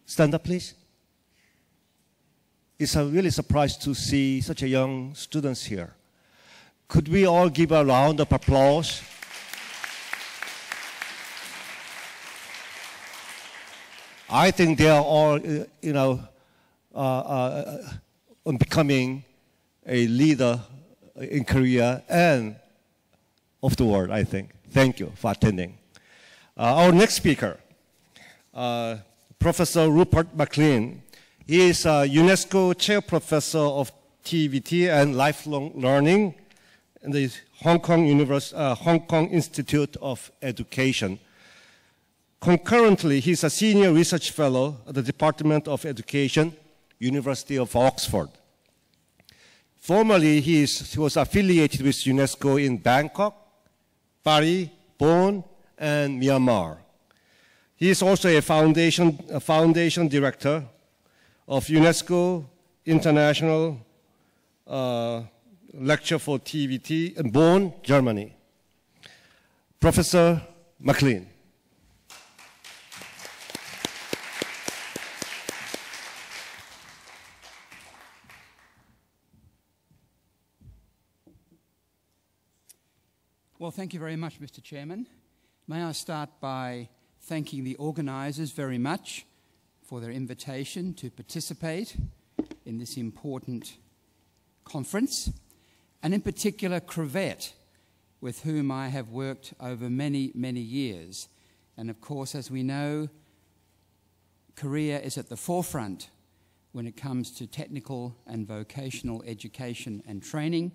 Speaker 1: Stand up, please. It's a really surprise to see such a young students here. Could we all give a round of applause? I think they are all, becoming a leader in Korea and of the world, I think. Thank you for attending. Our next speaker, Professor Rupert McLean. He is a UNESCO Chair Professor of TVT and Lifelong Learning in the Hong Kong Institute of Education. Concurrently, he is a Senior Research Fellow at the Department of Education, University of Oxford. Formerly, he was affiliated with UNESCO in Bangkok, Paris, Bonn, and Myanmar. He is also a foundation director of UNESCO International Lecture for TVT in Bonn, Germany. Professor McLean.
Speaker 3: Well, thank you very much, Mr. Chairman. May I start by thanking the organisers very much for their invitation to participate in this important conference, and in particular Crevette, with whom I have worked over many, many years. And of course, as we know, Korea is at the forefront when it comes to technical and vocational education and training,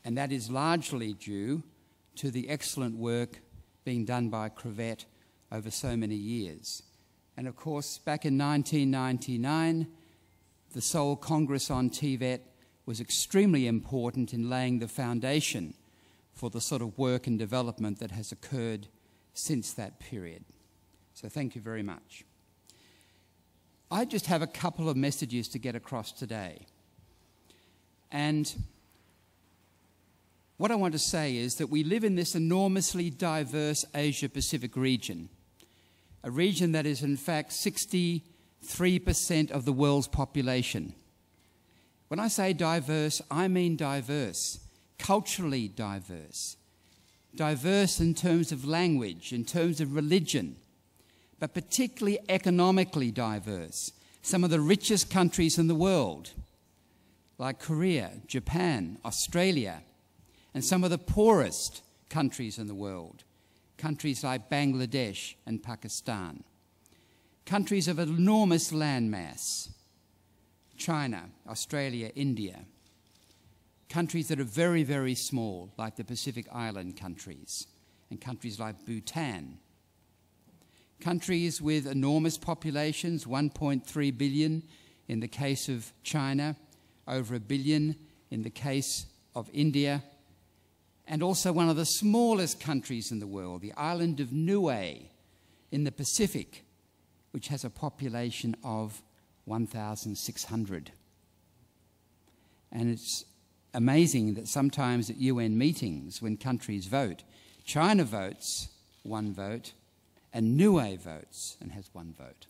Speaker 3: and that is largely due to the excellent work being done by Crevette over so many years. And of course, back in 1999, the Seoul Congress on Tibet was extremely important in laying the foundation for the sort of work and development that has occurred since that period. So thank you very much. I just have a couple of messages to get across today. And what I want to say is that we live in this enormously diverse Asia-Pacific region, a region that is in fact 63% of the world's population. When I say diverse, I mean diverse, culturally diverse. Diverse in terms of language, in terms of religion, but particularly economically diverse. Some of the richest countries in the world, like Korea, Japan, Australia, and some of the poorest countries in the world, countries like Bangladesh and Pakistan. Countries of enormous landmass, China, Australia, India. Countries that are very, very small, like the Pacific Island countries, and countries like Bhutan. Countries with enormous populations, 1.3 billion in the case of China, over 1 billion in the case of India, and also one of the smallest countries in the world, the island of Niue in the Pacific, which has a population of 1,600. And it's amazing that sometimes at UN meetings, when countries vote, China votes 1 vote, and Niue votes and has 1 vote.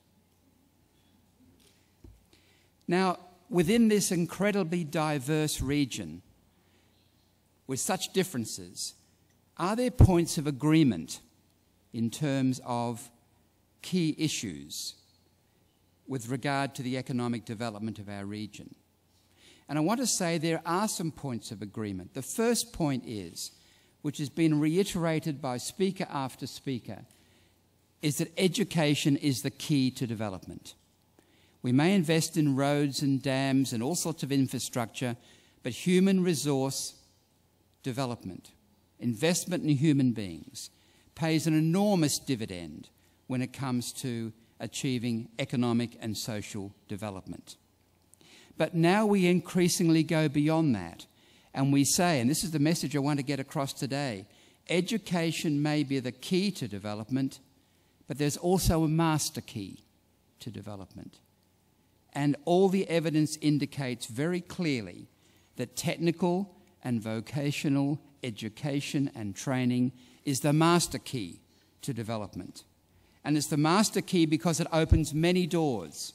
Speaker 3: Now, within this incredibly diverse region, with such differences, are there points of agreement in terms of key issues with regard to the economic development of our region? And I want to say there are some points of agreement. The first point is, which has been reiterated by speaker after speaker, is that education is the key to development. We may invest in roads and dams and all sorts of infrastructure, but human resource development, investment in human beings, pays an enormous dividend when it comes to achieving economic and social development. But now we increasingly go beyond that, and we say, and this is the message I want to get across today, education may be the key to development, but there's also a master key to development. And all the evidence indicates very clearly that technical and vocational education and training is the master key to development. And it's the master key because it opens many doors.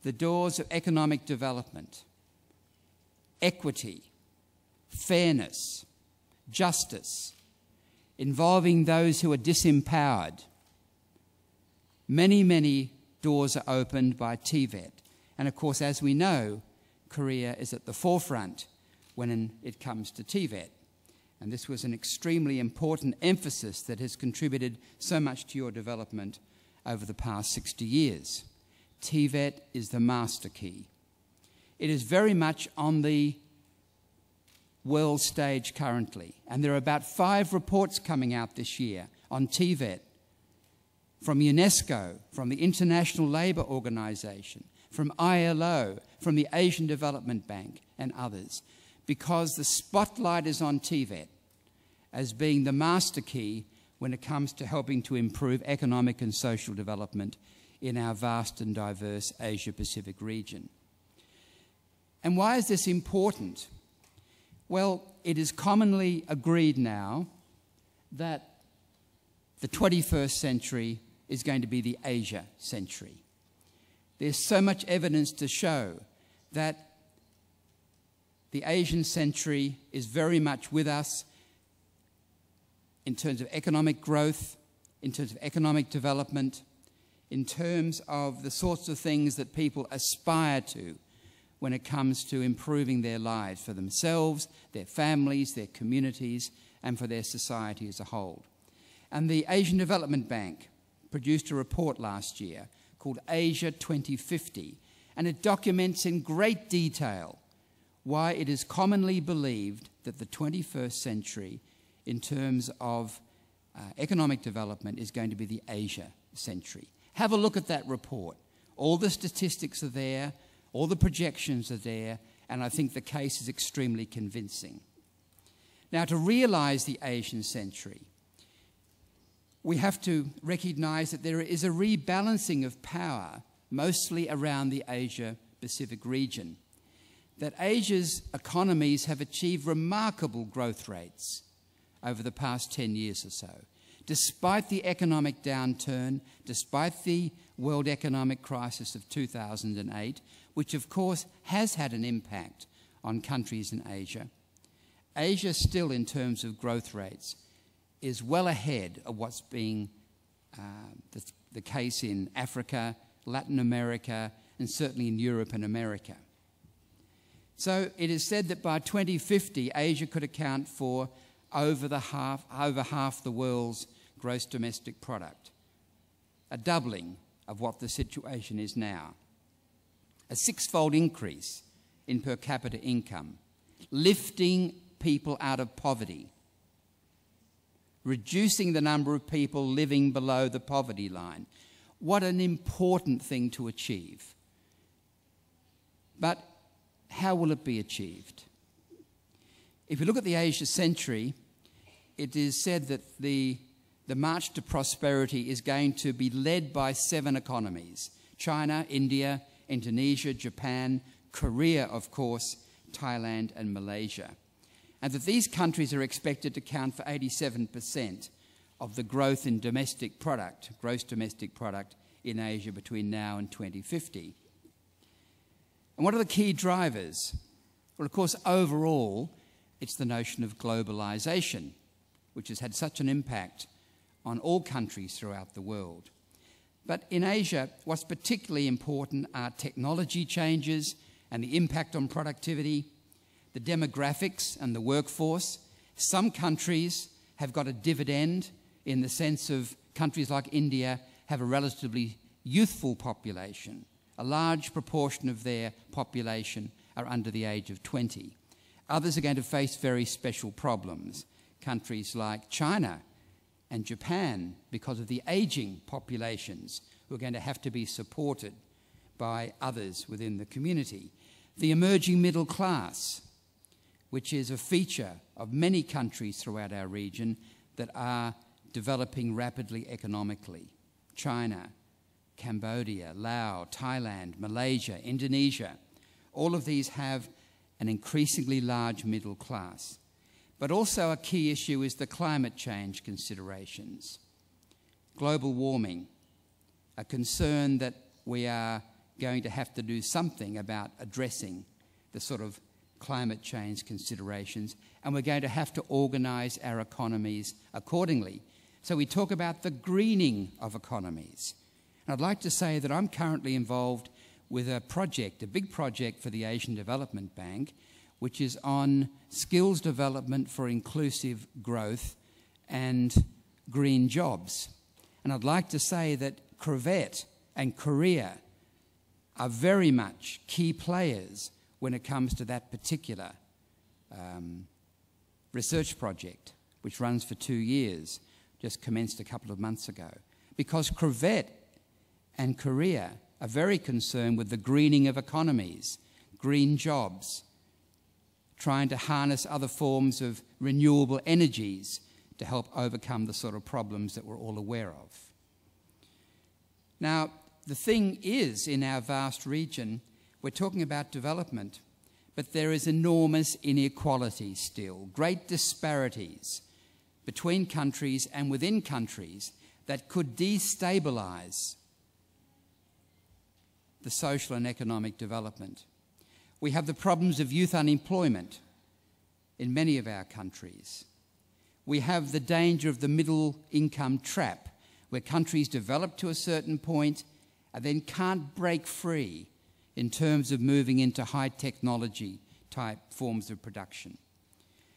Speaker 3: The doors of economic development, equity, fairness, justice, involving those who are disempowered. Many, many doors are opened by Tibet. And of course, as we know, Korea is at the forefront when it comes to Tibet. And this was an extremely important emphasis that has contributed so much to your development over the past 60 years. Tibet is the master key. It is very much on the world stage currently. And there are about 5 reports coming out this year on Tibet from UNESCO, from the International Labour Organization, from ILO, from the Asian Development Bank, and others, because the spotlight is on Tibet as being the master key when it comes to helping to improve economic and social development in our vast and diverse Asia-Pacific region. And why is this important? Well, it is commonly agreed now that the 21st century is going to be the Asia century. There's so much evidence to show that the Asian century is very much with us in terms of economic growth, in terms of economic development, in terms of the sorts of things that people aspire to when it comes to improving their lives for themselves, their families, their communities, and for their society as a whole. And the Asian Development Bank produced a report last year called Asia 2050, and it documents in great detail why it is commonly believed that the 21st century, in terms of economic development, is going to be the Asia century. Have a look at that report. All the statistics are there, all the projections are there, and I think the case is extremely convincing. Now, to realize the Asian century, we have to recognize that there is a rebalancing of power, mostly around the Asia-Pacific region. That Asia's economies have achieved remarkable growth rates over the past 10 years or so. despite the economic downturn, despite the world economic crisis of 2008, which of course has had an impact on countries in Asia, Asia still, in terms of growth rates, is well ahead of what's being the case in Africa, Latin America, and certainly in Europe and America. So it is said that by 2050, Asia could account for over half the world's gross domestic product, a doubling of what the situation is now, a six-fold increase in per capita income, lifting people out of poverty, reducing the number of people living below the poverty line. What an important thing to achieve. But how will it be achieved? If you look at the Asia Century, it is said that the march to prosperity is going to be led by 7 economies: China, India, Indonesia, Japan, Korea, of course, Thailand and Malaysia. And that these countries are expected to account for 87% of the growth in domestic product, gross domestic product in Asia between now and 2050. And what are the key drivers? Well, of course, overall, it's the notion of globalization, which has had such an impact on all countries throughout the world. But in Asia, what's particularly important are technology changes and the impact on productivity, the demographics and the workforce. Some countries have got a dividend in the sense of countries like India have a relatively youthful population. A large proportion of their population are under the age of 20. Others are going to face very special problems. Countries like China and Japan, because of the aging populations, who are going to have to be supported by others within the community. The emerging middle class, which is a feature of many countries throughout our region that are developing rapidly economically. China, Cambodia, Laos, Thailand, Malaysia, Indonesia, all of these have an increasingly large middle class. But also a key issue is the climate change considerations. Global warming, a concern that we are going to have to do something about addressing the sort of climate change considerations, and we're going to have to organise our economies accordingly. So we talk about the greening of economies. And I'd like to say that I'm currently involved with a project, a big project for the Asian Development Bank, which is on skills development for inclusive growth and green jobs. And I'd like to say that Tibet and Korea are very much key players when it comes to that particular research project, which runs for 2 years, just commenced a couple of months ago. Because Tibet and Korea are very concerned with the greening of economies, green jobs, trying to harness other forms of renewable energies to help overcome the sort of problems that we're all aware of. Now, the thing is, in our vast region, we're talking about development, but there is enormous inequality still, great disparities between countries and within countries that could destabilise the social and economic development. We have the problems of youth unemployment in many of our countries. We have the danger of the middle income trap, where countries develop to a certain point and then can't break free in terms of moving into high technology type forms of production.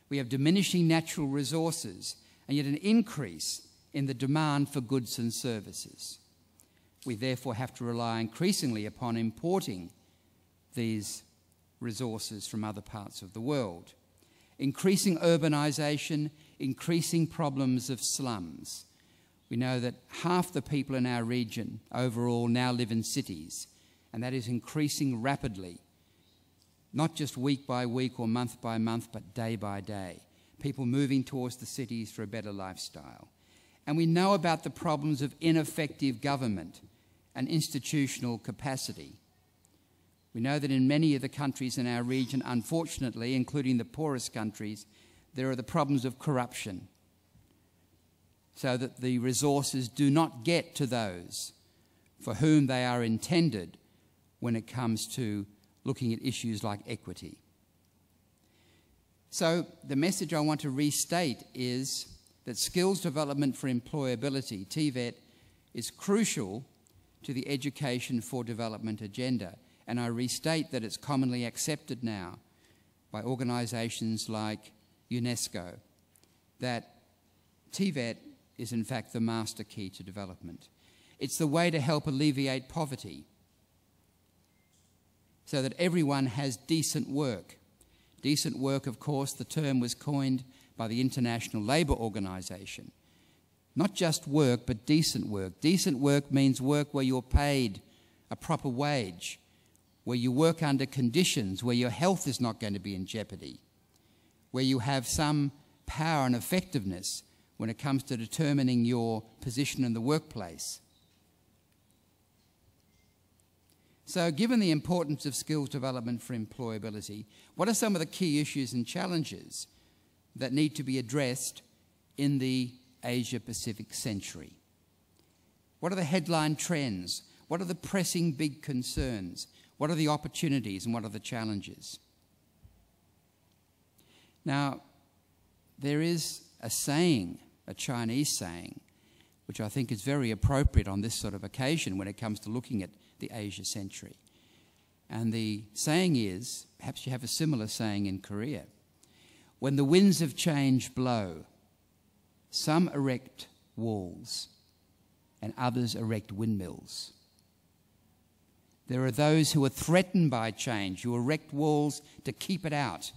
Speaker 3: We have diminishing natural resources and yet an increase in the demand for goods and services. We therefore have to rely increasingly upon importing these resources from other parts of the world. Increasing urbanisation, increasing problems of slums. We know that half the people in our region overall now live in cities, and that is increasing rapidly, not just week by week or month by month, but day by day. People moving towards the cities for a better lifestyle. And we know about the problems of ineffective government and institutional capacity. We know that in many of the countries in our region, unfortunately, including the poorest countries, there are the problems of corruption, so that the resources do not get to those for whom they are intended when it comes to looking at issues like equity. So the message I want to restate is that skills development for employability, TVET, is crucial to the education for development agenda. And I restate that it's commonly accepted now by organisations like UNESCO that TVET is in fact the master key to development. It's the way to help alleviate poverty so that everyone has decent work. Decent work, of course, the term was coined by the International Labour Organization. Not just work, but decent work. Decent work means work where you're paid a proper wage, where you work under conditions where your health is not going to be in jeopardy, where you have some power and effectiveness when it comes to determining your position in the workplace. So given the importance of skills development for employability, what are some of the key issues and challenges that need to be addressed in the Asia-Pacific century? What are the headline trends? What are the pressing big concerns? What are the opportunities and what are the challenges? Now, there is a saying, a Chinese saying, which I think is very appropriate on this sort of occasion when it comes to looking at the Asia century. And the saying is, perhaps you have a similar saying in Korea, when the winds of change blow, some erect walls and others erect windmills. There are those who are threatened by change, who erect walls to keep it out.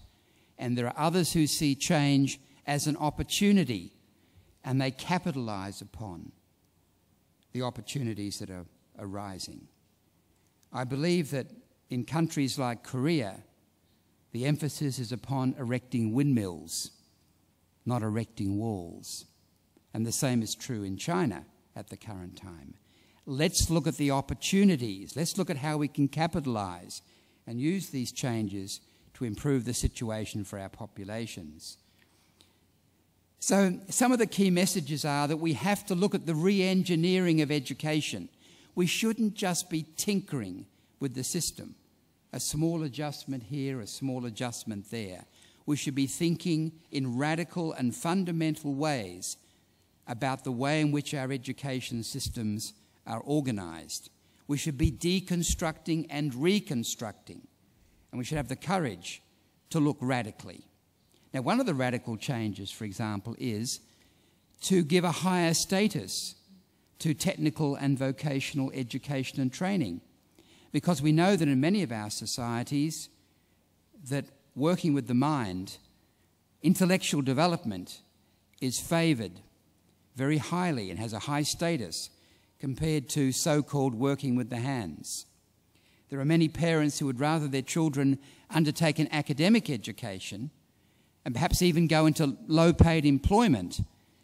Speaker 3: And there are others who see change as an opportunity and they capitalize upon the opportunities that are arising. I believe that in countries like Korea, the emphasis is upon erecting windmills, not erecting walls. And the same is true in China at the current time. Let's look at the opportunities. Let's look at how we can capitalize and use these changes to improve the situation for our populations. So some of the key messages are that we have to look at the re-engineering of education. We shouldn't just be tinkering with the system. A small adjustment here, a small adjustment there. We should be thinking in radical and fundamental ways about the way in which our education systems are organised. We should be deconstructing and reconstructing, and we should have the courage to look radically. Now, one of the radical changes, for example, is to give a higher status to technical and vocational education and training, because we know that in many of our societies that working with the mind, intellectual development is favoured very highly and has a high status compared to so-called working with the hands. There are many parents who would rather their children undertake an academic education and perhaps even go into low-paid employment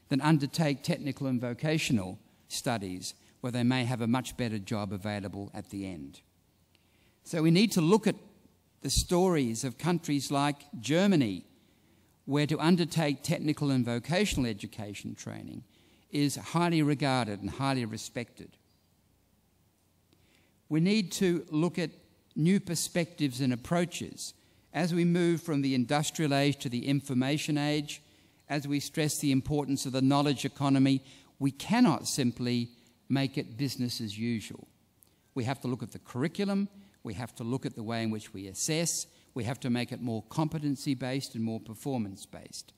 Speaker 3: than undertake technical and vocational studies where they may have a much better job available at the end. So we need to look at the stories of countries like Germany, where to undertake technical and vocational education training is highly regarded and highly respected. We need to look at new perspectives and approaches as we move from the industrial age to the information age, as we stress the importance of the knowledge economy. We cannot simply make it business as usual. We have to look at the curriculum, we have to look at the way in which we assess, we have to make it more competency-based and more performance-based.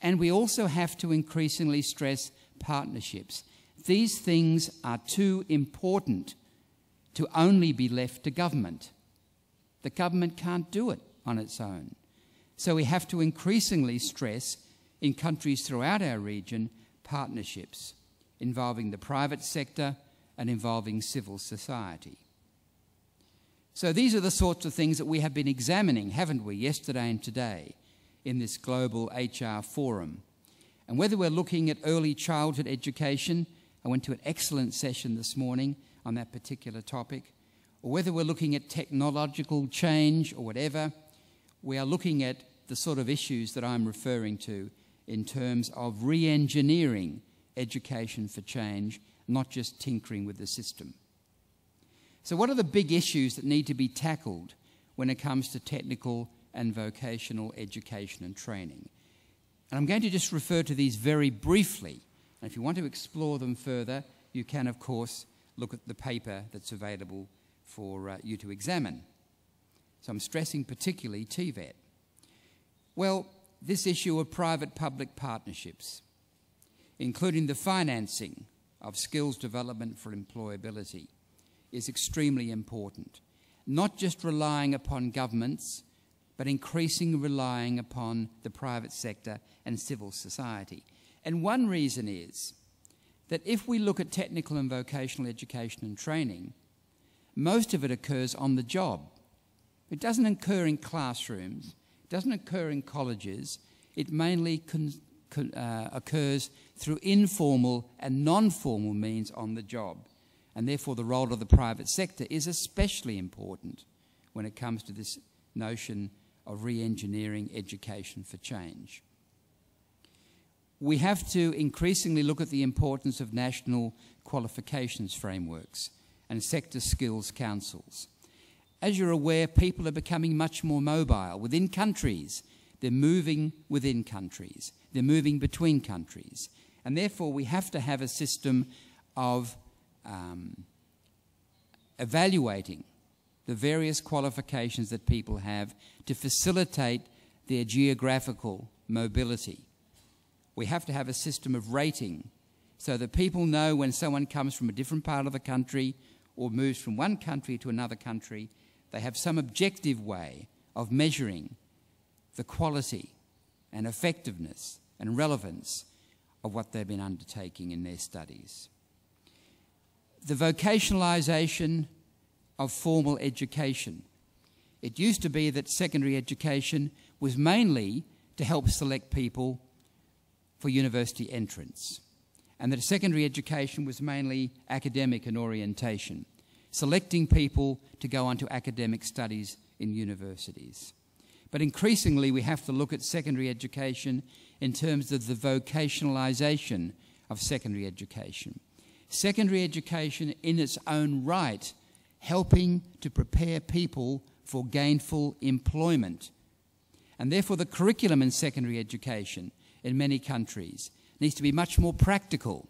Speaker 3: And we also have to increasingly stress partnerships. These things are too important to only be left to government. The government can't do it on its own. So we have to increasingly stress, in countries throughout our region, partnerships involving the private sector and involving civil society. So these are the sorts of things that we have been examining, haven't we, yesterday and today in this global HR forum. And whether we're looking at early childhood education, I went to an excellent session this morning on that particular topic, or whether we're looking at technological change or whatever, we are looking at the sort of issues that I'm referring to in terms of re-engineering education for change, not just tinkering with the system. So what are the big issues that need to be tackled when it comes to technical and vocational education and training? And I'm going to just refer to these very briefly. And if you want to explore them further, you can, of course, look at the paper that's available for you to examine. So I'm stressing particularly TVET. Well, this issue of private-public partnerships, including the financing of skills development for employability, is extremely important. Not just relying upon governments, but increasingly relying upon the private sector and civil society. And one reason is that if we look at technical and vocational education and training, most of it occurs on the job. It doesn't occur in classrooms, it doesn't occur in colleges, it mainly occurs through informal and non-formal means on the job. And therefore the role of the private sector is especially important when it comes to this notion of re-engineering education for change. We have to increasingly look at the importance of national qualifications frameworks and sector skills councils. As you're aware, people are becoming much more mobile within countries. They're moving within countries. They're moving between countries. And therefore, we have to have a system of evaluating the various qualifications that people have to facilitate their geographical mobility. We have to have a system of rating so that people know when someone comes from a different part of the country or moves from one country to another country, they have some objective way of measuring the quality and effectiveness and relevance of what they've been undertaking in their studies. The vocationalisation of formal education. It used to be that secondary education was mainly to help select people for university entrance, and that secondary education was mainly academic in orientation, selecting people to go on to academic studies in universities. But increasingly we have to look at secondary education in terms of the vocationalisation of secondary education. Secondary education in its own right, helping to prepare people for gainful employment. And therefore the curriculum in secondary education in many countries needs to be much more practical,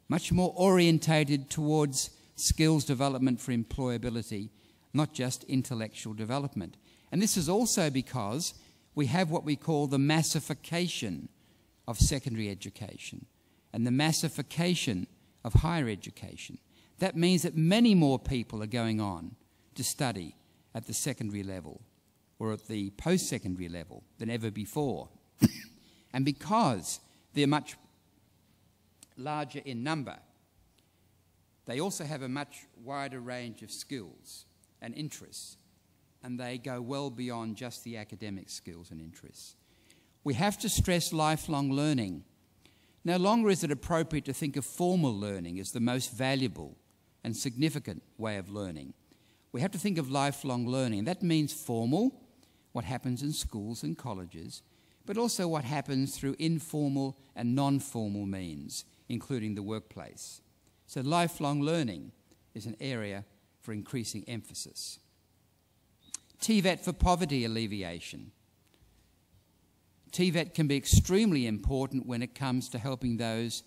Speaker 3: much more orientated towards skills development for employability, not just intellectual development. And this is also because we have what we call the massification of secondary education and the massification of higher education. That means that many more people are going on to study at the secondary level or at the post-secondary level than ever before. And because they're much larger in number, they also have a much wider range of skills and interests, and they go well beyond just the academic skills and interests. We have to stress lifelong learning. No longer is it appropriate to think of formal learning as the most valuable and significant way of learning. We have to think of lifelong learning. That means formal, what happens in schools and colleges, but also what happens through informal and non-formal means, including the workplace. So lifelong learning is an area for increasing emphasis. TVET for poverty alleviation. TVET can be extremely important when it comes to helping those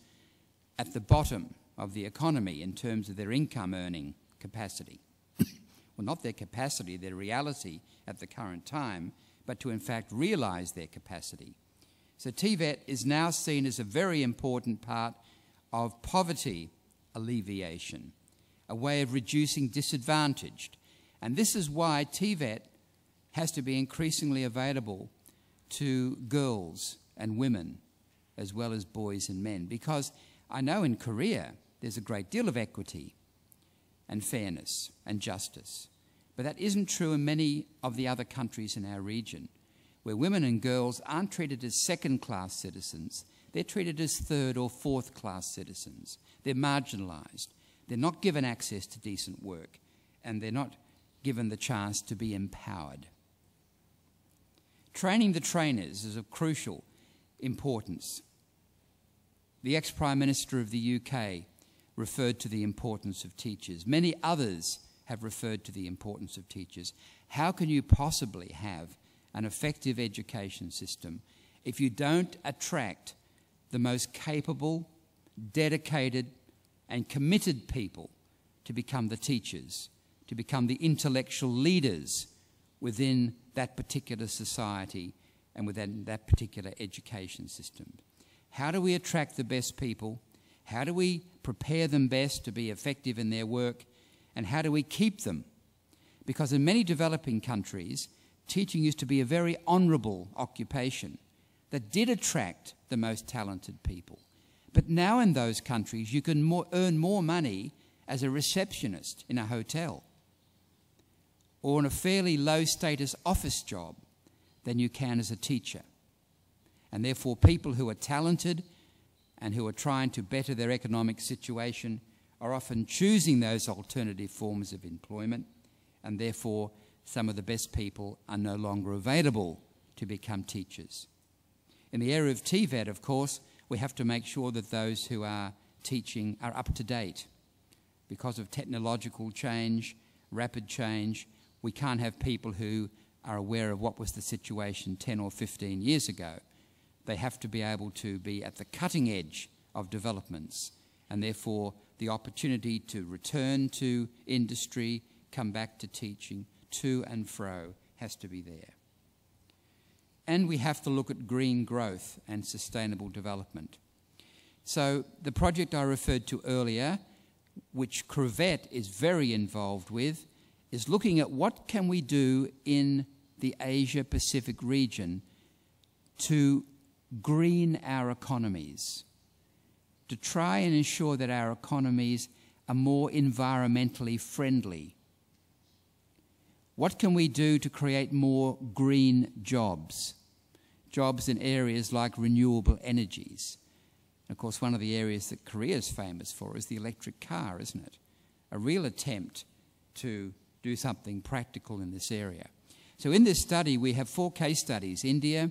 Speaker 3: at the bottom of the economy in terms of their income earning capacity. Well, not their capacity, their reality at the current time, but to in fact realise their capacity. So TVET is now seen as a very important part of poverty alleviation, a way of reducing disadvantage. And this is why TVET has to be increasingly available to girls and women as well as boys and men, because I know in Korea there's a great deal of equity and fairness and justice. But that isn't true in many of the other countries in our region, where women and girls aren't treated as second-class citizens. They're treated as third- or fourth-class citizens. They're marginalised. They're not given access to decent work, and they're not given the chance to be empowered. Training the trainers is crucial importance. The ex-Prime Minister of the UK referred to the importance of teachers. Many others have referred to the importance of teachers. How can you possibly have an effective education system if you don't attract the most capable, dedicated and committed people to become the teachers, to become the intellectual leaders within that particular society and within that particular education system? How do we attract the best people? How do we prepare them best to be effective in their work? And how do we keep them? Because in many developing countries, teaching used to be a very honourable occupation that did attract the most talented people. But now in those countries, you can earn more money as a receptionist in a hotel or in a fairly low-status office job than you can as a teacher. And therefore, people who are talented and who are trying to better their economic situation are often choosing those alternative forms of employment, and therefore some of the best people are no longer available to become teachers. In the area of Tibet, of course, we have to make sure that those who are teaching are up to date. Because of technological change, rapid change, we can't have people who are aware of what was the situation 10 or 15 years ago. They have to be able to be at the cutting edge of developments, and therefore the opportunity to return to industry, come back to teaching, to and fro, has to be there. And we have to look at green growth and sustainable development. So the project I referred to earlier, which Qualifications is very involved with, is looking at what can we do in the Asia-Pacific region to green our economies, to try and ensure that our economies are more environmentally friendly. What can we do to create more green jobs? Jobs in areas like renewable energies. Of course, one of the areas that Korea is famous for is the electric car, isn't it? A real attempt to do something practical in this area. So in this study, we have 4 case studies: India,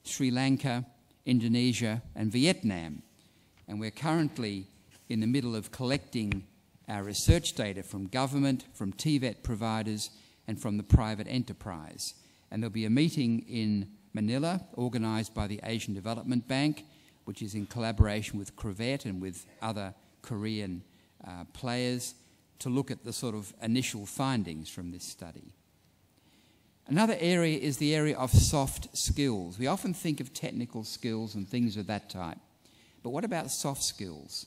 Speaker 3: Sri Lanka, Indonesia, and Vietnam. And we're currently in the middle of collecting our research data from government, from Tibet providers, and from the private enterprise. And there'll be a meeting in Manila, organised by the Asian Development Bank, which is in collaboration with Qualifications and with other Korean players, to look at the sort of initial findings from this study. Another area is the area of soft skills. We often think of technical skills and things of that type. But what about soft skills?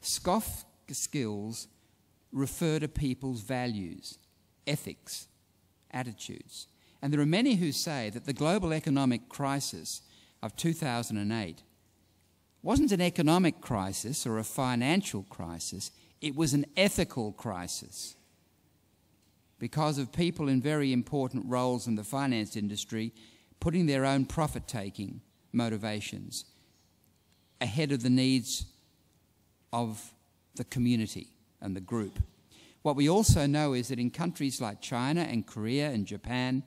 Speaker 3: Soft skills refer to people's values, ethics, attitudes. And there are many who say that the global economic crisis of 2008 wasn't an economic crisis or a financial crisis, it was an ethical crisis, because of people in very important roles in the finance industry putting their own profit-taking motivations ahead of the needs of the community and the group. What we also know is that in countries like China and Korea and Japan,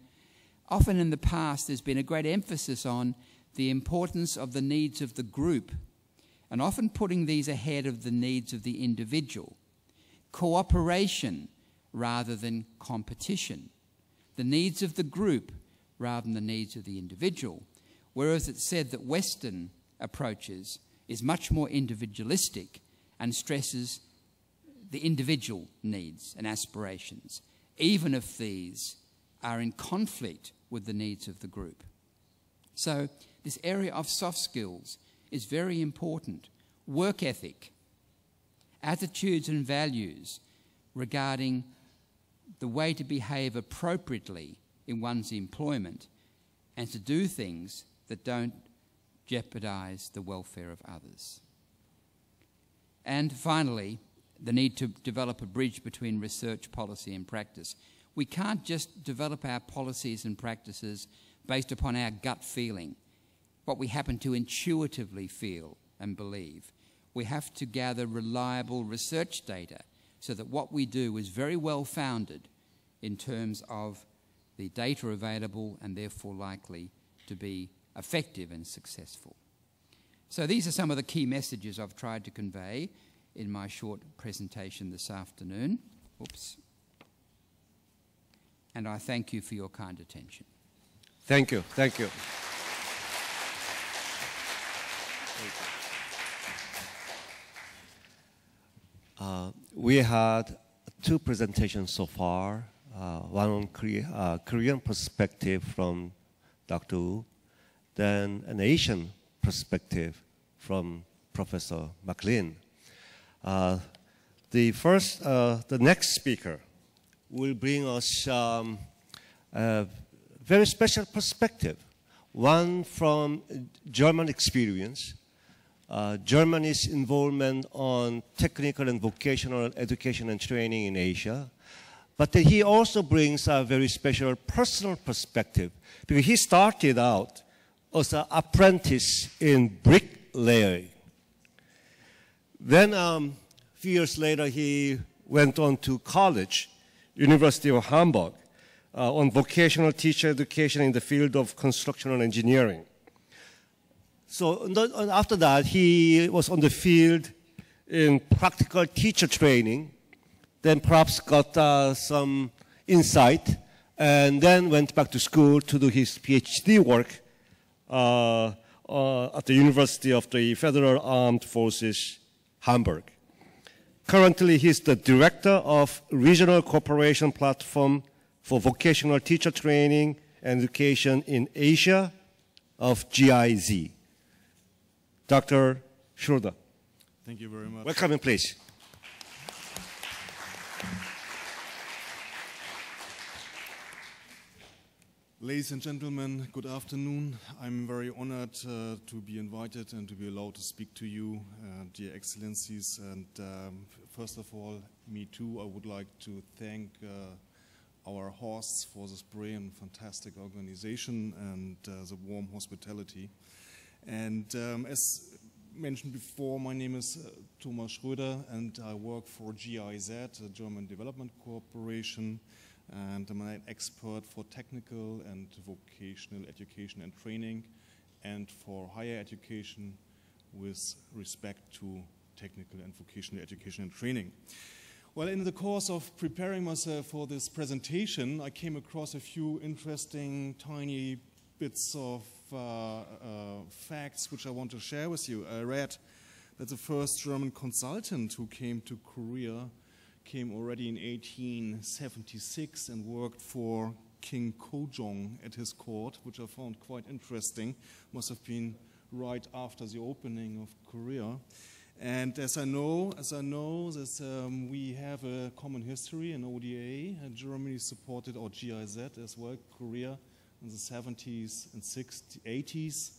Speaker 3: often in the past there's been a great emphasis on the importance of the needs of the group, and often putting these ahead of the needs of the individual. Cooperation rather than competition. The needs of the group rather than the needs of the individual. Whereas it's said that Western approaches is much more individualistic and stresses the individual needs and aspirations, even if these are in conflict with the needs of the group. So this area of soft skills is very important. Work ethic, attitudes and values regarding the way to behave appropriately in one's employment and to do things that don't jeopardize the welfare of others. And finally, the need to develop a bridge between research, policy and practice. We can't just develop our policies and practices based upon our gut feeling, what we happen to intuitively feel and believe. We have to gather reliable research data so that what we do is very well founded in terms of the data available and therefore likely to be effective and successful. So these are some of the key messages I've tried to convey in my short presentation this afternoon. Oops. And I thank you for your kind attention.
Speaker 1: Thank you. Thank you. We had 2 presentations so far, one on Korean perspective from Dr. Wu, then an Asian perspective from Professor McLean. The next speaker will bring us a very special perspective, one from German experience, Germany's involvement on technical and vocational education and training in Asia. But he also brings a very special personal perspective, because he started out as an apprentice in bricklaying. Then a few years later, he went on to college, University of Hamburg, on vocational teacher education in the field of constructional engineering. So after that, he was on the field in practical teacher training, then perhaps got some insight, and then went back to school to do his PhD work at the University of the Federal Armed Forces, Hamburg. Currently, he's the director of Regional Cooperation Platform for Vocational Teacher Training and Education in Asia of GIZ. Dr. Schroeder.
Speaker 4: Thank you very much.
Speaker 1: Welcome in, please.
Speaker 4: Ladies and gentlemen, good afternoon. I'm very honored to be invited and to be allowed to speak to you, dear excellencies. And first of all, me too, I would like to thank our hosts for this brilliant, fantastic organization and the warm hospitality. And as mentioned before, my name is Thomas Schröder, and I work for GIZ, the German Development Corporation, and I'm an expert for technical and vocational education and training, and for higher education with respect to technical and vocational education and training. Well, in the course of preparing myself for this presentation, I came across a few interesting tiny bits of facts which I want to share with you. I read that the first German consultant who came to Korea came already in 1876 and worked for King Kojong at his court, which I found quite interesting. Must have been right after the opening of Korea. And as I know that we have a common history in ODA, and Germany supported, or GIZ as well, Korea in the 70s and 80s.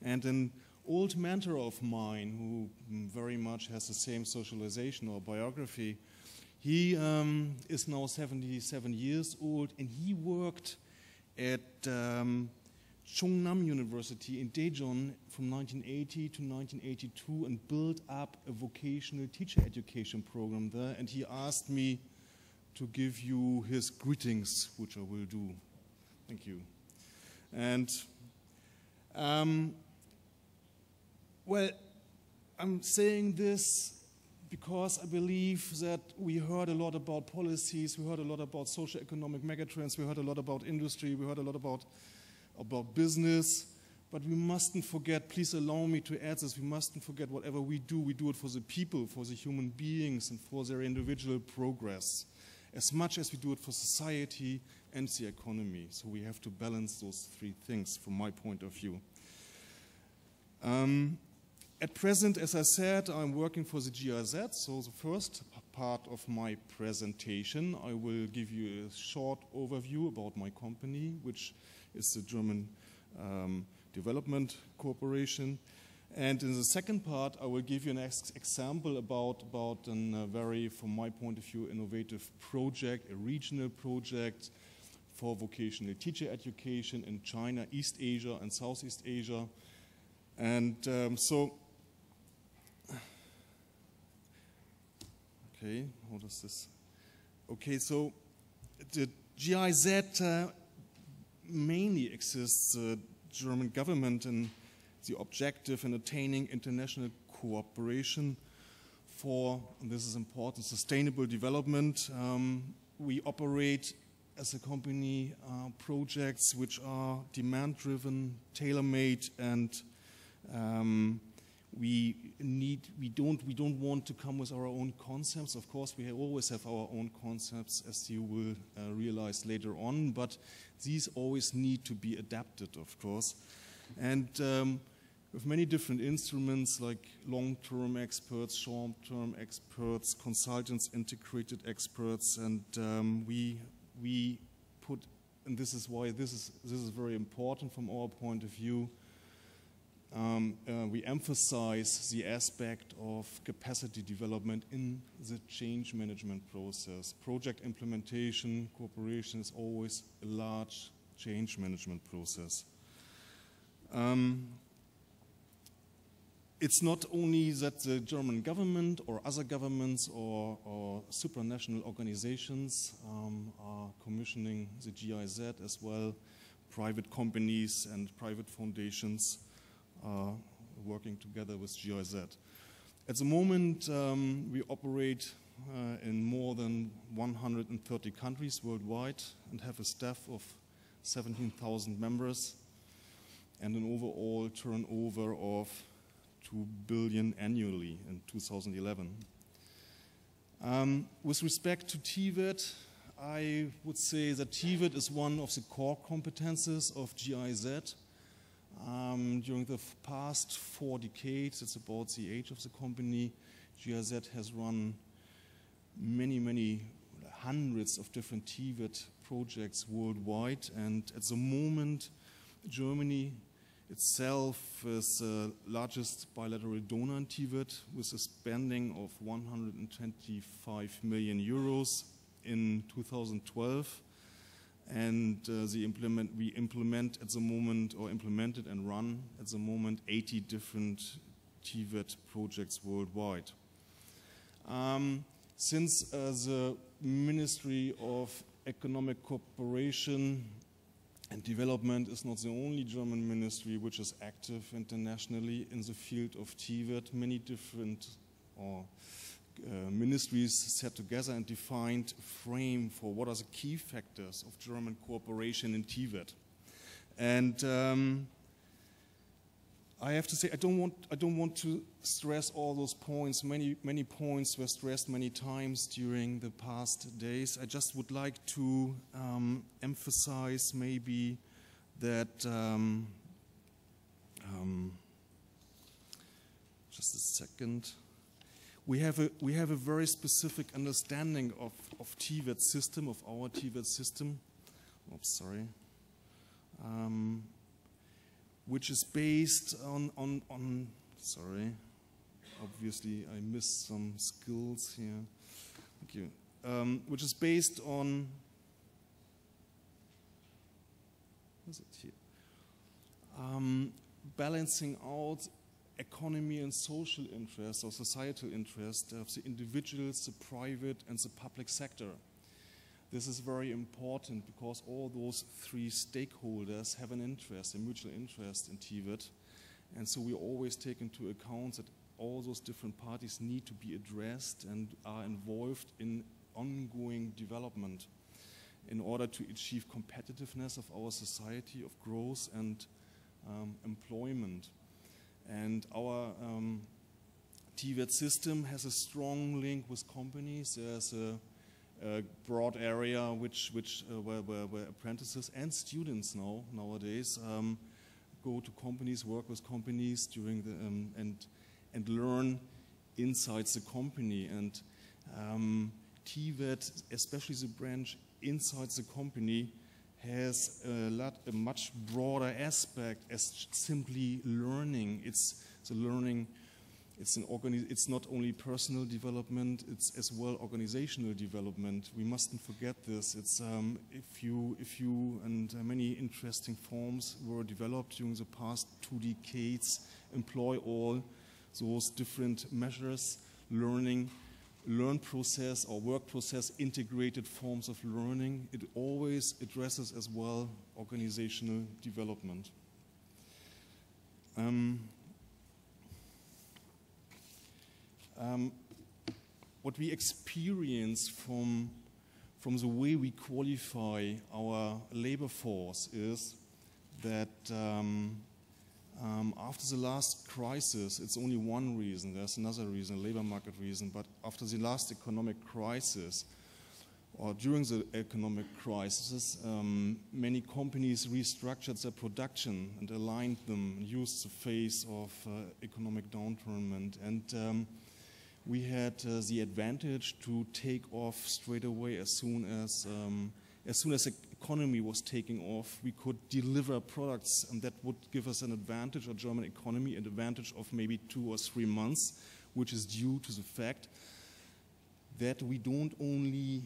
Speaker 4: And an old mentor of mine who very much has the same socialization or biography, he is now 77 years old, and he worked at Chungnam University in Daejeon from 1980 to 1982 and built up a vocational teacher education program there. And he asked me to give you his greetings, which I will do. Thank you. And well, I'm saying this because I believe that we heard a lot about policies, we heard a lot about socio-economic megatrends, we heard a lot about industry, we heard a lot about business, but we mustn't forget, please allow me to add this, we mustn't forget whatever we do it for the people, for the human beings, and for their individual progress, as much as we do it for society and the economy. So we have to balance those three things from my point of view. At present, as I said, I'm working for the GIZ, so the first part of my presentation, I will give you a short overview about my company, which is the German Development Corporation. And in the second part, I will give you an example about a very, from my point of view, innovative project, a regional project for vocational teacher education in China, East Asia, and Southeast Asia. And okay, how does this? Okay, so the GIZ mainly exists, the German government, in the objective in attaining international cooperation for, and this is important, sustainable development. We operate as a company projects which are demand-driven, tailor-made, and we don't want to come with our own concepts. Of course, we always have our own concepts, as you will realize later on, but these always need to be adapted, of course. And with many different instruments like long-term experts, short-term experts, consultants, integrated experts, and we put, and this is why this is very important from our point of view. We emphasize the aspect of capacity development in the change management process. Project implementation, cooperation is always a large change management process. It's not only that the German government or other governments or supranational organizations are commissioning the GIZ as well. Private companies and private foundations are working together with GIZ. At the moment, we operate in more than 130 countries worldwide and have a staff of 17,000 members and an overall turnover of 2 billion annually in 2011. With respect to Tibet, I would say that Tibet is one of the core competences of GIZ. During the past 4 decades, it's about the age of the company, GIZ has run many hundreds of different Tibet projects worldwide, and at the moment Germany itself is the largest bilateral donor in Tibet with a spending of 125 million euros in 2012. And we implement at the moment, or implemented and run at the moment, 80 different Tibet projects worldwide. Since the Ministry of Economic Cooperation and Development is not the only German ministry which is active internationally in the field of Tibet, many different ministries set together and defined a frame for what are the key factors of German cooperation in Tibet. And I have to say, I don't want to stress all those points. Many points were stressed many times during the past days. I just would like to emphasize maybe that just a second. We have a very specific understanding of Tibet system, of our Tibet system. Oops, sorry. Which is based on sorry, obviously I missed some skills here. Thank you. Which is based on, what's it here? Balancing out economy and social interest or societal interest of the individuals, the private and the public sector. This is very important because all those 3 stakeholders have an interest, a mutual interest in Tibet. And so we always take into account that all those different parties need to be addressed and are involved in ongoing development in order to achieve competitiveness of our society, of growth and employment. And our Tibet system has a strong link with companies. There's a broad area where apprentices and students nowadays go to companies, work with companies during the and learn inside the company. And Tibet, especially the branch inside the company, has a much broader aspect as simply learning. It's the learning. It's not only personal development, it's as well organizational development. We mustn't forget this. It's if you and many interesting forms were developed during the past 2 decades, employ all those different measures, learn process or work process, integrated forms of learning. It always addresses as well organizational development. What we experience from the way we qualify our labor force is that after the last crisis, it's only one reason, there's another reason, a labor market reason, but after the last economic crisis, or during the economic crisis, many companies restructured their production and aligned them and used the phase of economic downturn. And we had the advantage to take off straight away as soon as the economy was taking off. We could deliver products, and that would give us an advantage, a German economy, an advantage of maybe 2 or 3 months, which is due to the fact that we don't only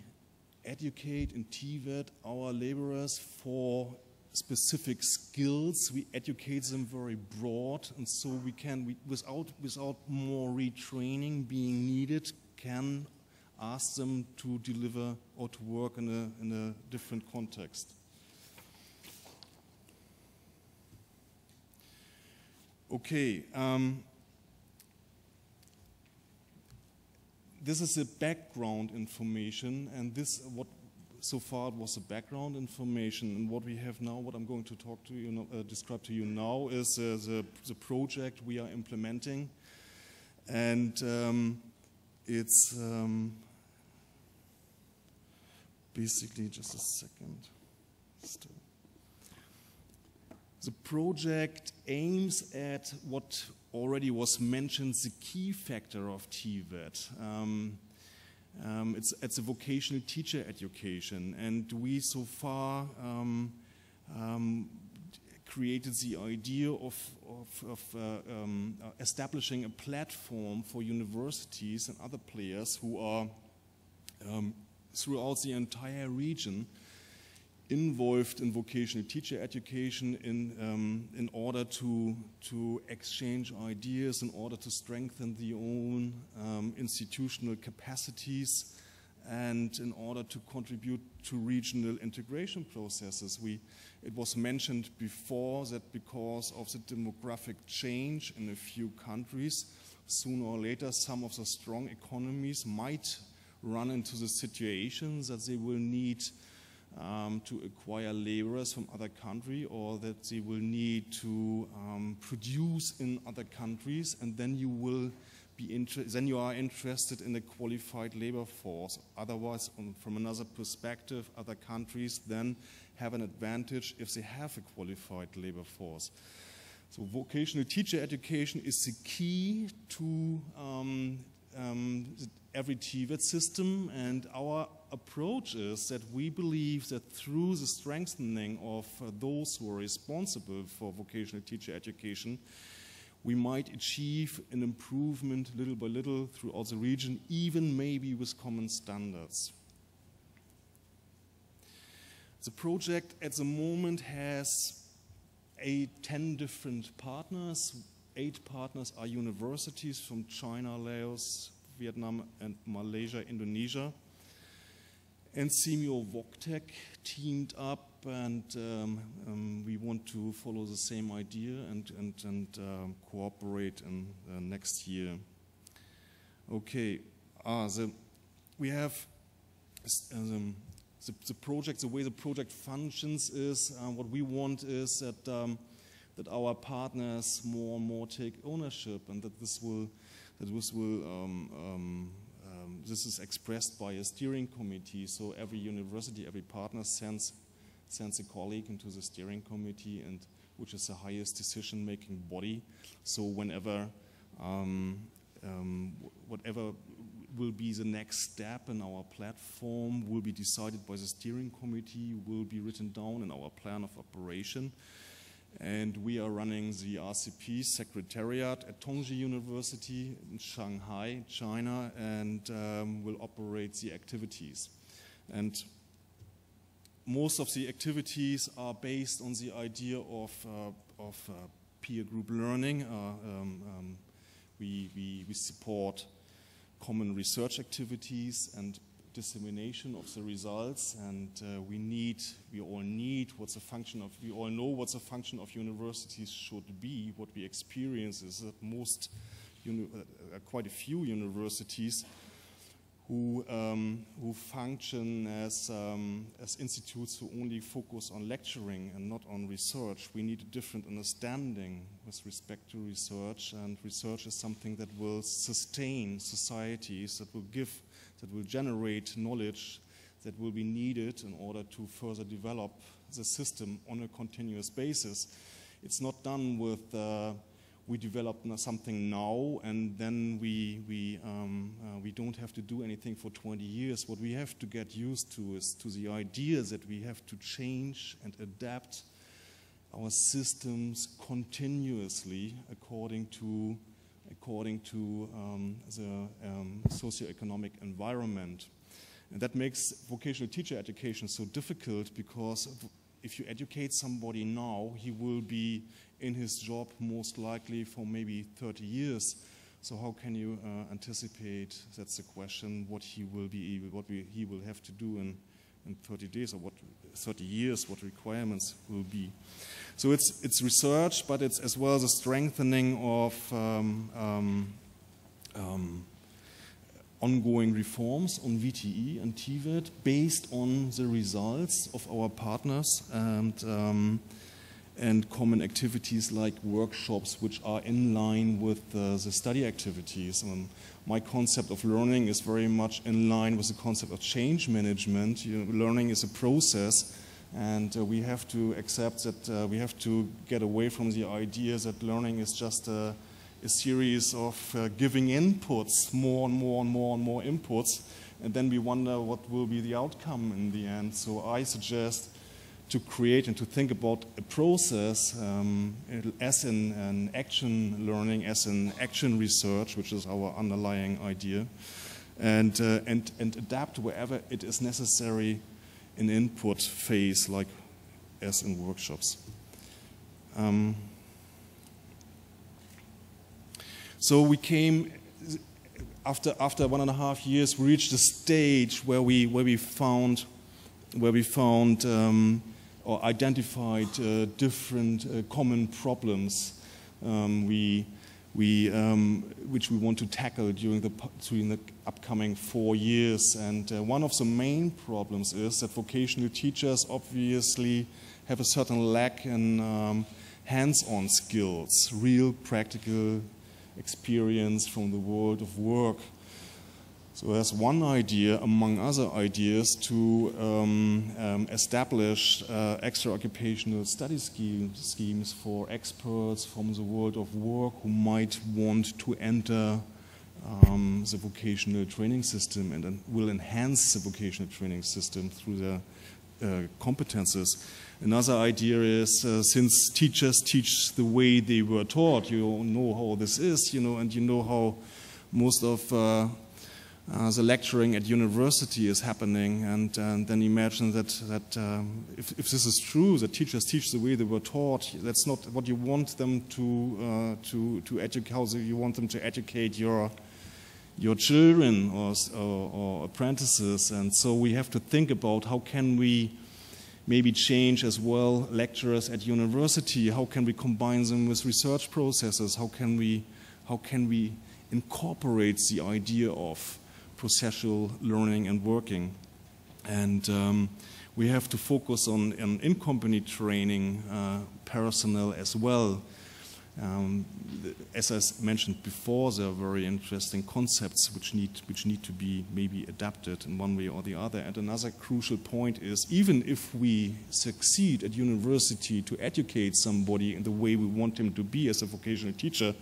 Speaker 4: educate in Tibet our laborers for specific skills, we educate them very broad, and so we can, without more retraining being needed, can ask them to deliver or to work in a different context. Okay, this is the background information, and this what so far it was the background information, and what we have now, what I'm going to talk to you, describe to you now, is the project we are implementing, and it's basically just a second. The project aims at what already was mentioned, the key factor of Tibet. It's a vocational teacher education, and we so far created the idea of establishing a platform for universities and other players who are throughout the entire region involved in vocational teacher education in order to exchange ideas, in order to strengthen their own institutional capacities, and in order to contribute to regional integration processes. It was mentioned before that because of the demographic change in a few countries, sooner or later some of the strong economies might run into the situation that they will need to acquire laborers from other countries, or that they will need to produce in other countries, and then you will be then you are interested in a qualified labor force. Otherwise, from another perspective, other countries then have an advantage if they have a qualified labor force. So vocational teacher education is the key to every Tibet system, and our approach is that we believe that through the strengthening of those who are responsible for vocational teacher education, we might achieve an improvement little by little throughout the region, even maybe with common standards. The project at the moment has 10 different partners. 8 partners are universities from China, Laos, Vietnam, and Malaysia, Indonesia. And Simeo Voctec teamed up, and we want to follow the same idea and cooperate in next year. Okay, we have the project. The way the project functions is what we want is that our partners more and more take ownership, and that this is expressed by a steering committee. So every university, every partner sends a colleague into the steering committee, and which is the highest decision-making body. So whenever whatever will be the next step in our platform will be decided by the steering committee, will be written down in our plan of operation. And we are running the RCP Secretariat at Tongji University in Shanghai, China, and will operate the activities. And most of the activities are based on the idea of peer group learning. We support common research activities, and dissemination of the results, and we all know what the function of universities should be. What we experience is that quite a few universities who function as institutes who only focus on lecturing and not on research. We need a different understanding with respect to research, and research is something that will sustain societies, that will generate knowledge that will be needed in order to further develop the system on a continuous basis. It's not done with we develop something now and then we don't have to do anything for 20 years. What we have to get used to is to the idea that we have to change and adapt our systems continuously according to the socioeconomic environment. And that makes vocational teacher education so difficult, because if you educate somebody now, he will be in his job most likely for maybe 30 years. So how can you anticipate, that's the question, what he will have to do in 30 days, or 30 years, what requirements will be. So it's research, but it's as well as a strengthening of ongoing reforms on VTE and Tibet based on the results of our partners, and common activities like workshops which are in line with the study activities. My concept of learning is very much in line with the concept of change management. Learning is a process, and we have to accept that we have to get away from the idea that learning is just a series of giving inputs, more and more and more and more inputs, and then we wonder what will be the outcome in the end. So I suggest to create and to think about a process as an action learning, as an action research, which is our underlying idea, and adapt wherever it is necessary in input phase, like as in workshops. So we came after 1.5 years. We reached a stage where we found or identified different common problems which we want to tackle during the upcoming 4 years. And one of the main problems is that vocational teachers obviously have a certain lack in hands-on skills, real practical experience from the world of work. So there's one idea, among other ideas, to establish extra-occupational study schemes for experts from the world of work who might want to enter the vocational training system and will enhance the vocational training system through their competences. Another idea is, since teachers teach the way they were taught, you know how this is, and you know how most of the lecturing at university is happening, and then imagine that if this is true, that teachers teach the way they were taught, that's not what you want them to educate. How you want them to educate your children or apprentices, and so we have to think about how can we maybe change as well lecturers at university. How can we combine them with research processes? How can we incorporate the idea of processual learning and working? And we have to focus on in-company training personnel as well. As I mentioned before, there are very interesting concepts which need to be maybe adapted in one way or the other. And another crucial point is, even if we succeed at university to educate somebody in the way we want him to be as a vocational teacher,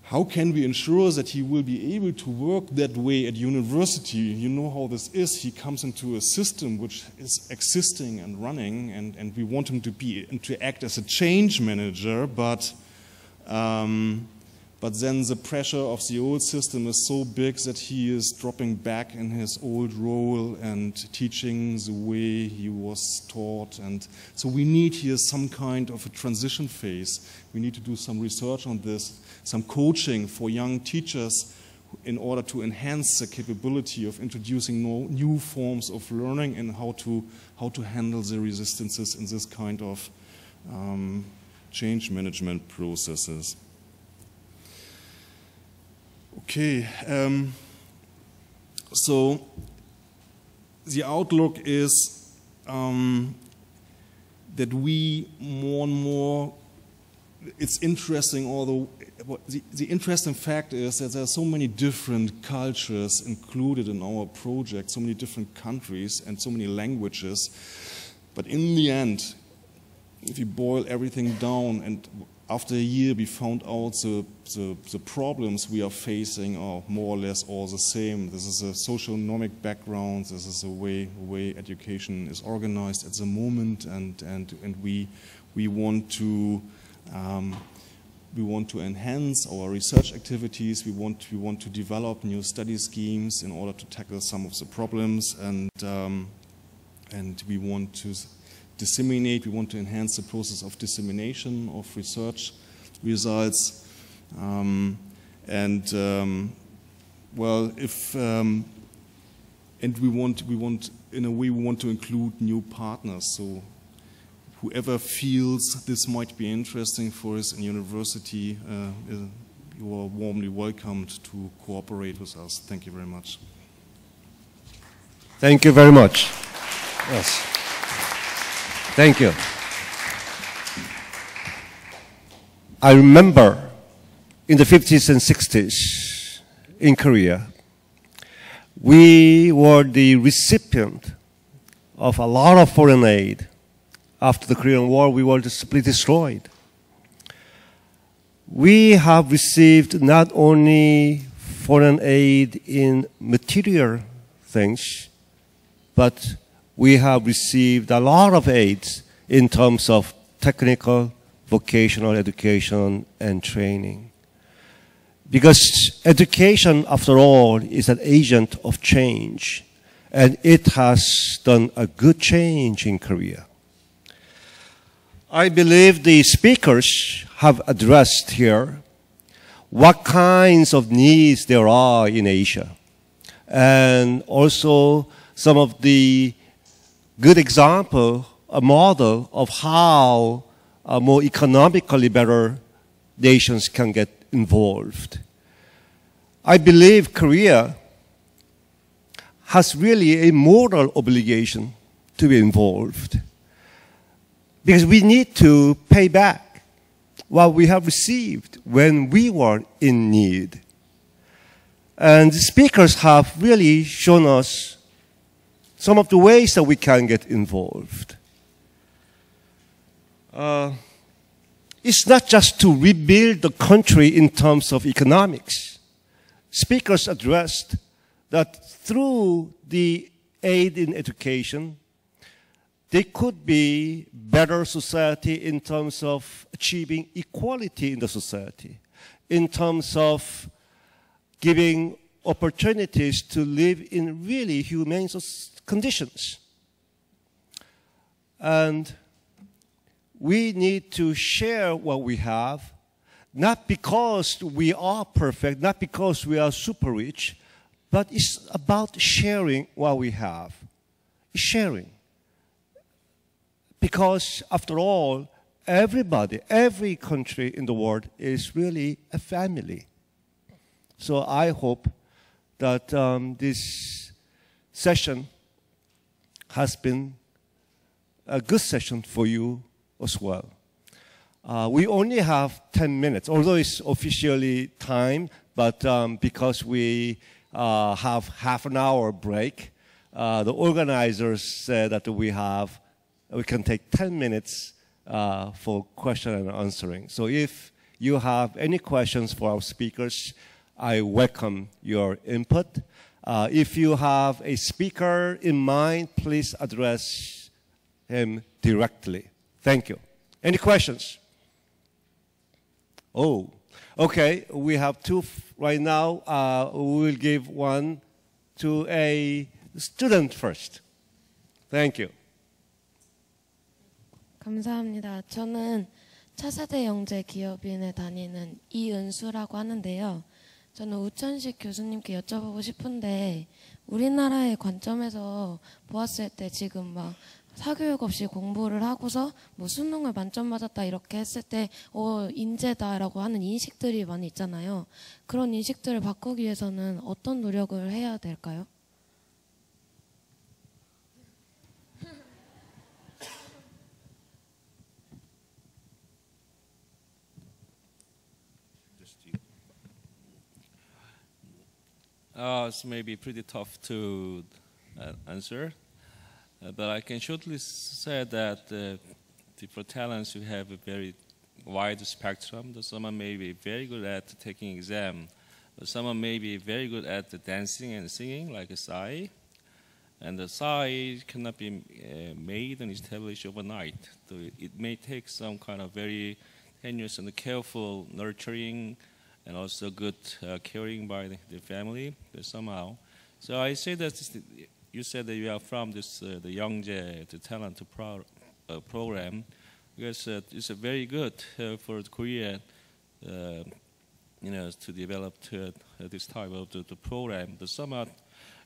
Speaker 4: how can we ensure that he will be able to work that way at university? You know how this is. He comes into a system which is existing and running, and we want him to act as a change manager, but then the pressure of the old system is so big that he is dropping back in his old role and teaching the way he was taught. And so we need here some kind of a transition phase. We need to do some research on this, some coaching for young teachers in order to enhance the capability of introducing new forms of learning and how to handle the resistances in this kind of change management processes. Okay, so the outlook is that we more and more, it's interesting, although the interesting fact is that there are so many different cultures included in our project, so many different countries and so many languages, but in the end, if you boil everything down, and after a year we found out the problems we are facing are more or less all the same. This is a socio-economic background, this is the way education is organized at the moment, and we want to enhance our research activities, we want to develop new study schemes in order to tackle some of the problems, and we want to disseminate, we want to enhance the process of dissemination of research results, well, if and we want in a way we want to include new partners. So whoever feels this might be interesting for us in university, you are warmly welcomed to cooperate with us. Thank you very much.
Speaker 1: Thank you very much. Yes. Thank you. I remember in the 50s and 60s in Korea, we were the recipient of a lot of foreign aid. After the Korean War, we were simply destroyed. We have received not only foreign aid in material things, but we have received a lot of aids in terms of technical, vocational education and training. Because education, after all, is an agent of change, and it has done a good change in Korea. I believe the speakers have addressed here what kinds of needs there are in Asia, and also some of the good example, a model of how more economically better nations can get involved. I believe Korea has really a moral obligation to be involved, because we need to pay back what we have received when we were in need. And the speakers have really shown us some of the ways that we can get involved. It's not just to rebuild the country in terms of economics. Speakers addressed that through the aid in education, there could be better society in terms of achieving equality in the society, in terms of giving opportunities to live in really humane conditions. And we need to share what we have, not because we are perfect, not because we are super rich, but it's about sharing what we have. Sharing. Because after all, everybody, every country in the world is really a family. So I hope that this session has been a good session for you as well. We only have 10 minutes, although it's officially time, but because we have half an hour break, the organizers said that we can take 10 minutes for question and answering. So if you have any questions for our speakers, I welcome your input. If you have a speaker in mind, please address him directly. Thank you. Any questions? Oh, okay. We have two right now. We will give one to a student first. Thank you.
Speaker 5: 감사합니다. 저는 차세대 영재 기업인에 다니는 이은수라고 하는데요. 저는 우천식 교수님께 여쭤보고 싶은데 우리나라의 관점에서 보았을 때 지금 막 사교육 없이 공부를 하고서 뭐 수능을 만점 맞았다 이렇게 했을 때 인재다라고 하는 인식들이 많이 있잖아요. 그런 인식들을 바꾸기 위해서는 어떤 노력을 해야 될까요?
Speaker 2: It's maybe pretty tough to answer, but I can shortly say that for talents you have a very wide spectrum. Someone may be very good at taking exam, but someone may be very good at dancing and singing, like a Sai. And the Sai cannot be made and established overnight. So it may take some kind of very tenuous and careful nurturing and also good caring by the family somehow. So I say that you said that you are from this the Youngjae, the talent program, because it's very good for Korea, to develop this type of the program. But somehow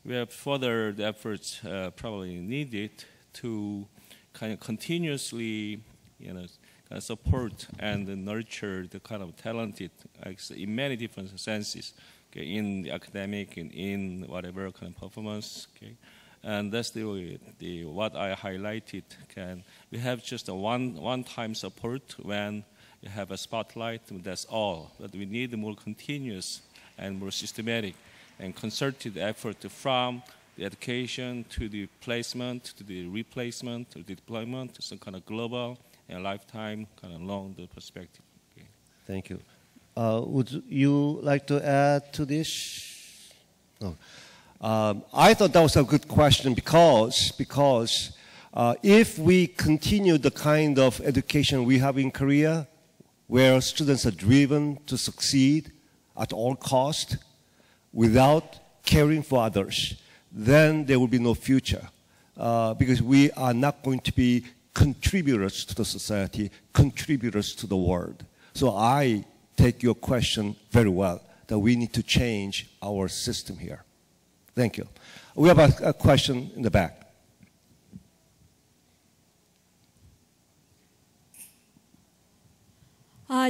Speaker 2: we have further efforts probably needed to kind of continuously, support and nurture the kind of talented in many different senses, okay, in the academic and in whatever kind of performance. Okay. And that's the what I highlighted. We have just a one-time support when you have a spotlight, that's all. But we need a more continuous and more systematic and concerted effort from the education to the placement, to the replacement, to the deployment, to some kind of global and lifetime kind of long the perspective. Okay.
Speaker 1: Thank you. Would you like to add to this? No. I thought that was a good question because if we continue the kind of education we have in Korea, where students are driven to succeed at all cost without caring for others, then there will be no future because we are not going to be contributors to the society, contributors to the world. So I take your question very well, that we need to change our system here. Thank you. We have a question in the back.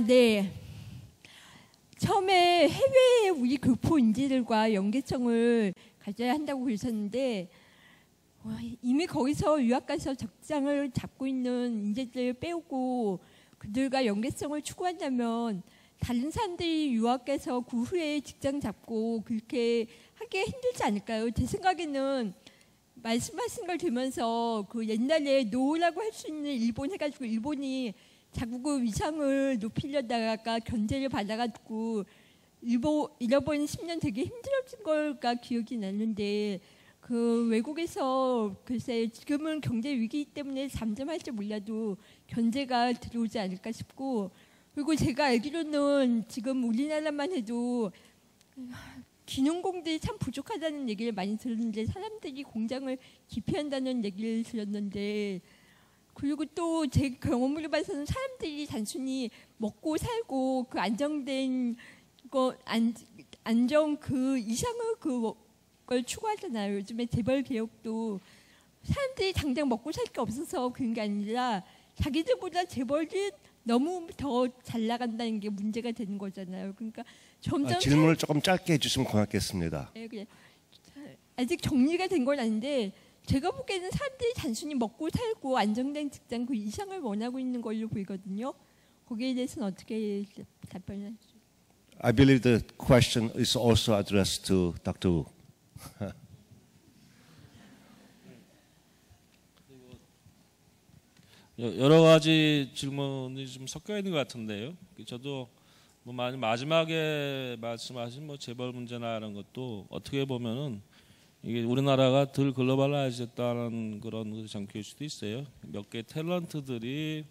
Speaker 6: 네. 처음에 해외에 우리 교포 인재들과 연계성을 가져야 한다고 그러셨는데 이미 거기서 유학 가서 적장을 잡고 있는 인재들을 빼오고 그들과 연계성을 추구한다면 다른 사람들이 유학 가서 그 후에 직장 잡고 그렇게 하기 힘들지 않을까요? 제 생각에는 말씀하신 걸 들으면서 그 옛날에 노라고 할 수 있는 일본 해가지고 일본이 자국의 위상을 높이려다가 견제를 받아가지고 잃어버린 10년 되게 힘들어진 걸까 기억이 나는데 그 외국에서 글쎄 지금은 경제 위기 때문에 잠잠할지 몰라도 견제가 들어오지 않을까 싶고 그리고 제가 알기로는 지금 우리나라만 해도 기능공들이 참 부족하다는 얘기를 많이 들었는데 사람들이 공장을 기피한다는 얘기를 들었는데 그리고 또 제 경험을 봐서는 사람들이 단순히 먹고 살고 그 안정된 거 안정 그 이상의 그걸 추구하잖아요. 요즘에 재벌 개혁도 사람들이 당장 먹고 살 게 없어서 그런 게 아니라 자기들보다 재벌이 너무 더 잘 나간다는 게 문제가 되는 거잖아요. 그러니까 점점
Speaker 1: 질문을 조금 짧게 해주시면 고맙겠습니다.
Speaker 6: 네, 그래. 아직 정리가 된 건 아닌데 제가 보기에는 사람들이 단순히 먹고 살고 안정된 직장 그 이상을 원하고 있는 걸로 보이거든요. 거기에 대해서는 어떻게 답변을 하시죠?
Speaker 1: I believe the question is also addressed to Dr. Wu.
Speaker 2: 여러 가지 질문이 좀 섞여 있는 것 같은데요. 저도 뭐 마지막에 말씀하신 뭐 재벌 문제나 이런 것도 어떻게 보면은 이게 우리나라가 덜 글로벌라이즈됐다는 그런 것이 잠길 수도 있어요. 몇 개 탤런트들이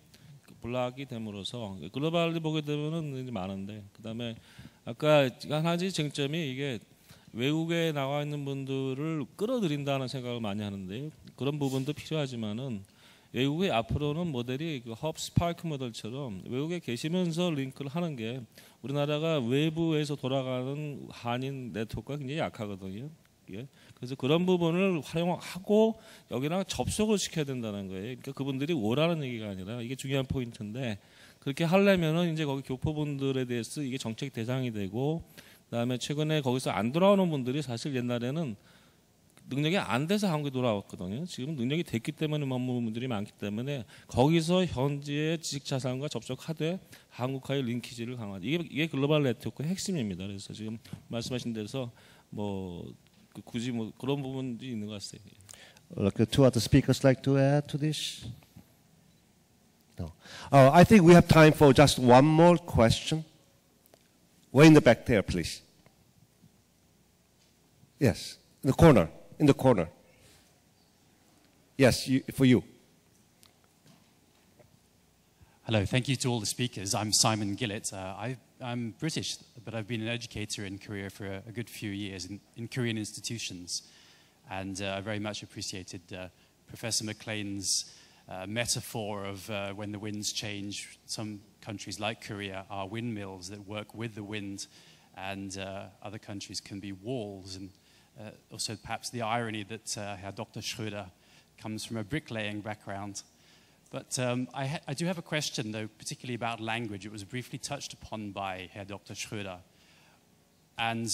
Speaker 2: 블락이 됨으로써 글로벌리 보게 되면은 많은데 그다음에 아까 한 가지 쟁점이 이게 외국에 나와 있는 분들을 끌어들인다는 생각을 많이 하는데요. 그런 부분도 필요하지만은 외국의 앞으로는 모델이 그 헙 스파크 모델처럼 외국에 계시면서 링크를 하는 게 우리나라가 외부에서 돌아가는 한인 네트워크가 굉장히 약하거든요. 예. 그래서 그런 부분을 활용하고 여기랑 접속을 시켜야 된다는 거예요. 그러니까 그분들이 오라는 얘기가 아니라 이게 중요한 포인트인데 그렇게 하려면은 이제 거기 교포분들에 대해서 이게 정책 대상이 되고 그다음에 최근에 거기서 안 돌아오는 분들이 사실 옛날에는 능력이 안 돼서 한국에 돌아왔거든요. 지금 능력이 됐기 때문에 머무는 분들이 많기 때문에 거기서 현지의 지식 자산과 접촉하되 한국과의 링키지를 강화하는 이게 글로벌 네트워크의 핵심입니다. 그래서 지금 말씀하신 데서 뭐 굳이 뭐 그런 부분이 있는 것 같습니다.
Speaker 1: Like two other speakers like to add to this? No. I think we have time for just one more question. Way in the back there, please. Yes, in the corner. In the corner. Yes, for you.
Speaker 7: Hello, thank you to all the speakers. I'm Simon Gillett. I'm British, but I've been an educator in Korea for a good few years in Korean institutions. And I very much appreciated Professor McLean's metaphor of when the winds change. Some countries like Korea are windmills that work with the wind, and other countries can be walls. And also perhaps the irony that Herr Dr. Schröder comes from a bricklaying background. But I do have a question, though, particularly about language. It was briefly touched upon by Herr Dr. Schröder. And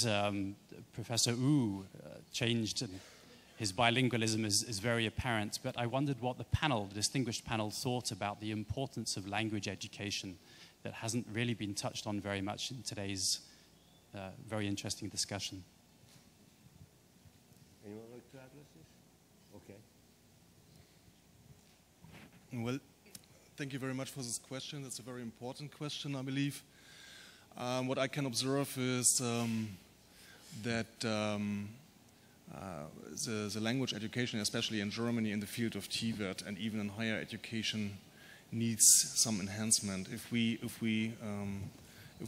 Speaker 7: Professor Wu changed, and his bilingualism is very apparent. But I wondered what the distinguished panel, thought about the importance of language education that hasn't really been touched on very much in today's very interesting discussion.
Speaker 1: Anyone like to address this? Okay.
Speaker 4: Well, thank you very much for this question. That's a very important question, I believe. What I can observe is that the language education, especially in Germany in the field of Tibet and even in higher education, needs some enhancement. If we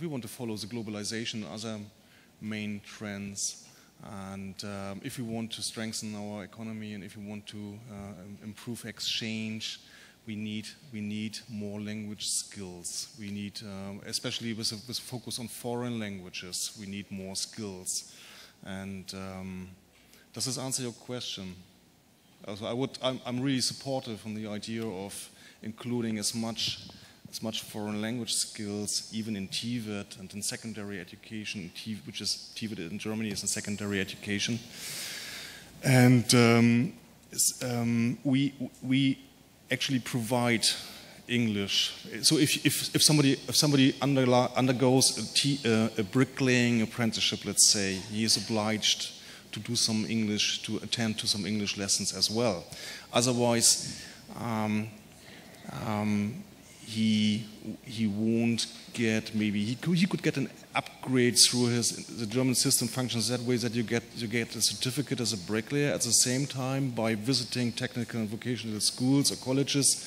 Speaker 4: want to follow the globalization, other main trends, and if we want to strengthen our economy and if we want to improve exchange, we need more language skills. We need, especially with a focus on foreign languages, we need more skills. And does this answer your question? Also, I'm really supportive on the idea of including as much foreign language skills, even in Tibet and in secondary education, which is Tibet in Germany is in secondary education. And we actually provide English. So if somebody undergoes a bricklaying apprenticeship, let's say, he is obliged to do some English, to attend to some English lessons as well. Otherwise, he won't get, maybe he could get an upgrade through the German system functions that way that you get a certificate as a bricklayer at the same time by visiting technical and vocational schools or colleges,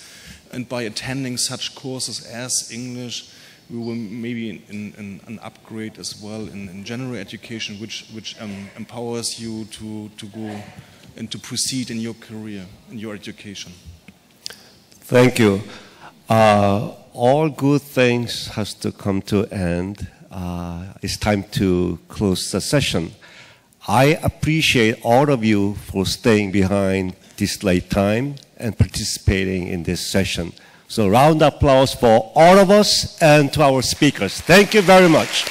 Speaker 4: and by attending such courses as English, we will maybe an upgrade as well in general education, which empowers you to go and to proceed in your career, in your education.
Speaker 1: Thank you. All good things has to come to end. It's time to close the session. I appreciate all of you for staying behind this late time and participating in this session. So round of applause for all of us and to our speakers. Thank you very much.